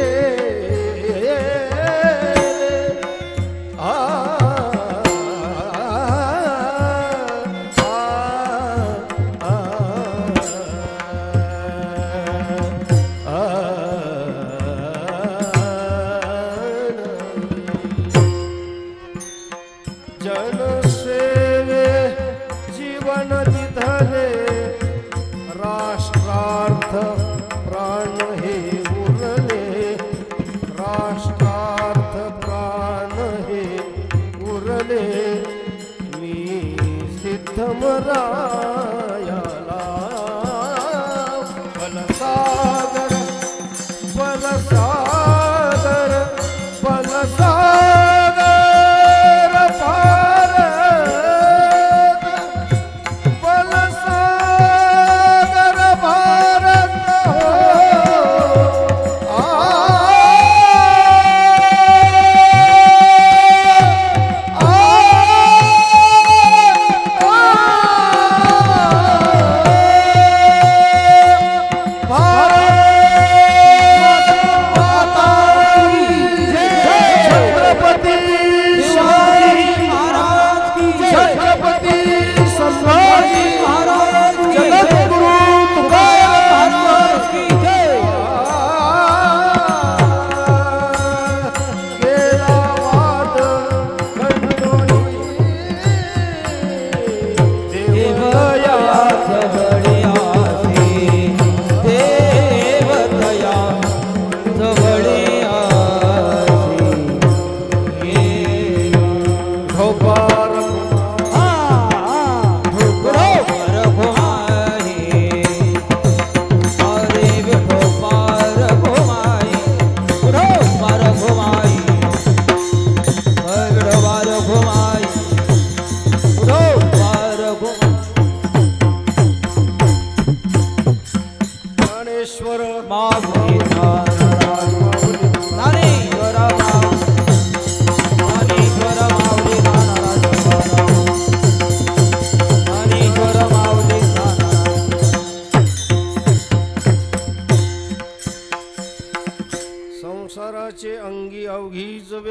जनसेवे जीवन दिधले, राष्ट्रार्थ प्राण हे उरले, राष्ट्रार्थ प्राण हे उरले. मी सिद्धमरायाला बलसागर बलसागर बलसागर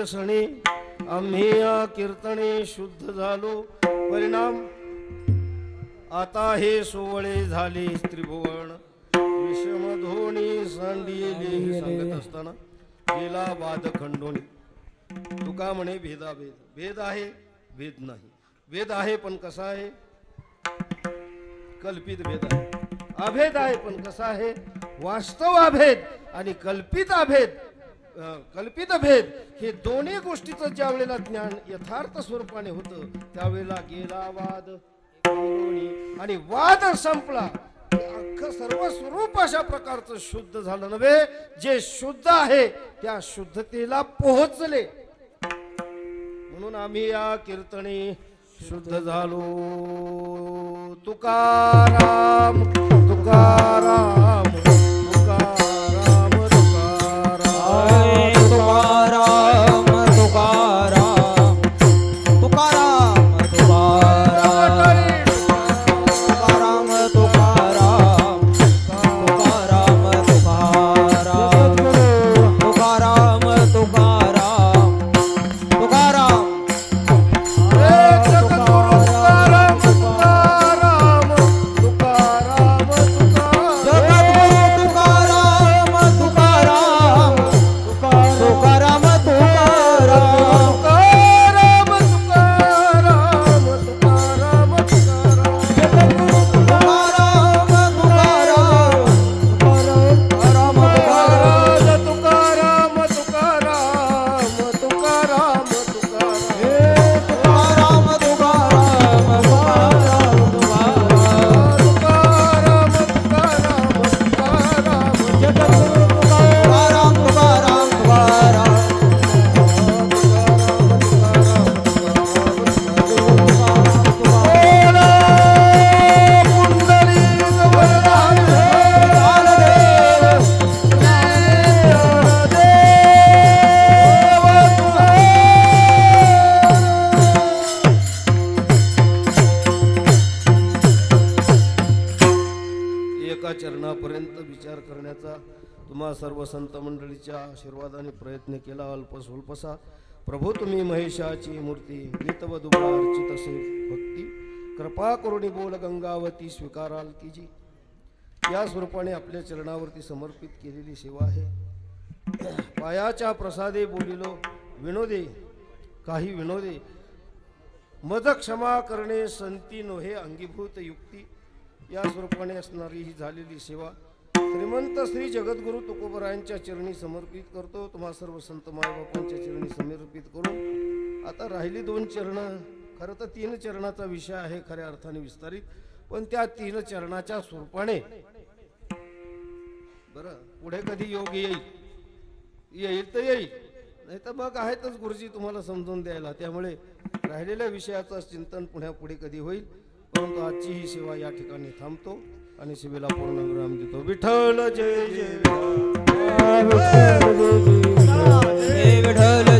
व्यसनी आम्ही या कीर्तने शुद्ध झालो. परिणाम आता हे सोवळे झाले त्रिभुवन. विषमधोनी सांडिले सांगत असताना गेला वाद खंडोनी. तुका म्हणे भेदाभेद. भेद आहे, भेद नाही. भेद आहे पण कसा आहे? कल्पित भेद आहे. अभेद आहे पण कसा आहे? वास्तव अभेद आणि कल्पित अभेद. कल्पित भेद हे दोन्ही गोष्टीचं ज्या वेळेला ज्ञान यथार्थ स्वरूपाने होतं त्यावेळेला गेला वाद आणि वाद संपला. अख्खं सर्व स्वरूप अशा प्रकारचं शुद्ध झालं नव्हे. जे शुद्ध आहे त्या शुद्धतेला पोहोचले म्हणून आम्ही या कीर्तने शुद्ध झालो. तुकाराम तुकाराम तुकाराम तुकाराम तुकाराम तुकाराम तुकाराम तुकाराम तुकाराम तुकाराम तुकाराम तुकाराम तुकाराम तुकाराम चरणापर्यंत विचार करण्याचा तुम्हा सर्व संत मंडळीच्या आशीर्वादाने प्रयत्न केला. अल्पस्वल्पसा प्रभू तुम्ही महेशाची मूर्ती नितवधुबा अर्चित असे भक्ती कृपा करुणी बोल गंगावती स्वीकाराल तिची. या स्वरूपाने आपल्या चरणावरती समर्पित केलेली सेवा आहे. पायाच्या प्रसादे बोलिलो विनोदे काही विनोदे मद क्षमा करणे संती नोहे अंगीभूत युक्ती. या स्वरूपाने असणारी ही झालेली सेवा श्रीमंत श्री जगद्गुरु तुकोबरायांच्या चरणी समर्पित करतो. तुम्हा सर्व संत मायबापांच्या चरणी समर्पित करून आता राहिली 2 चरण. खरं तर 3 चरणाचा विषय आहे खऱ्या अर्थाने विस्तारित, पण त्या 3 चरणाच्या स्वरूपाने बरं पुढे कधी योग येईल तर येईल, नाही तर मग आहेतच गुरुजी तुम्हाला समजून द्यायला. त्यामुळे राहिलेल्या विषयाचं चिंतन पुढे कधी होईल. परंतु आजची ही सेवा या ठिकाणी थांबतो आणि सेवेला पूर्ण विराम देतो. विठ्ठल जय जय विठ्ठल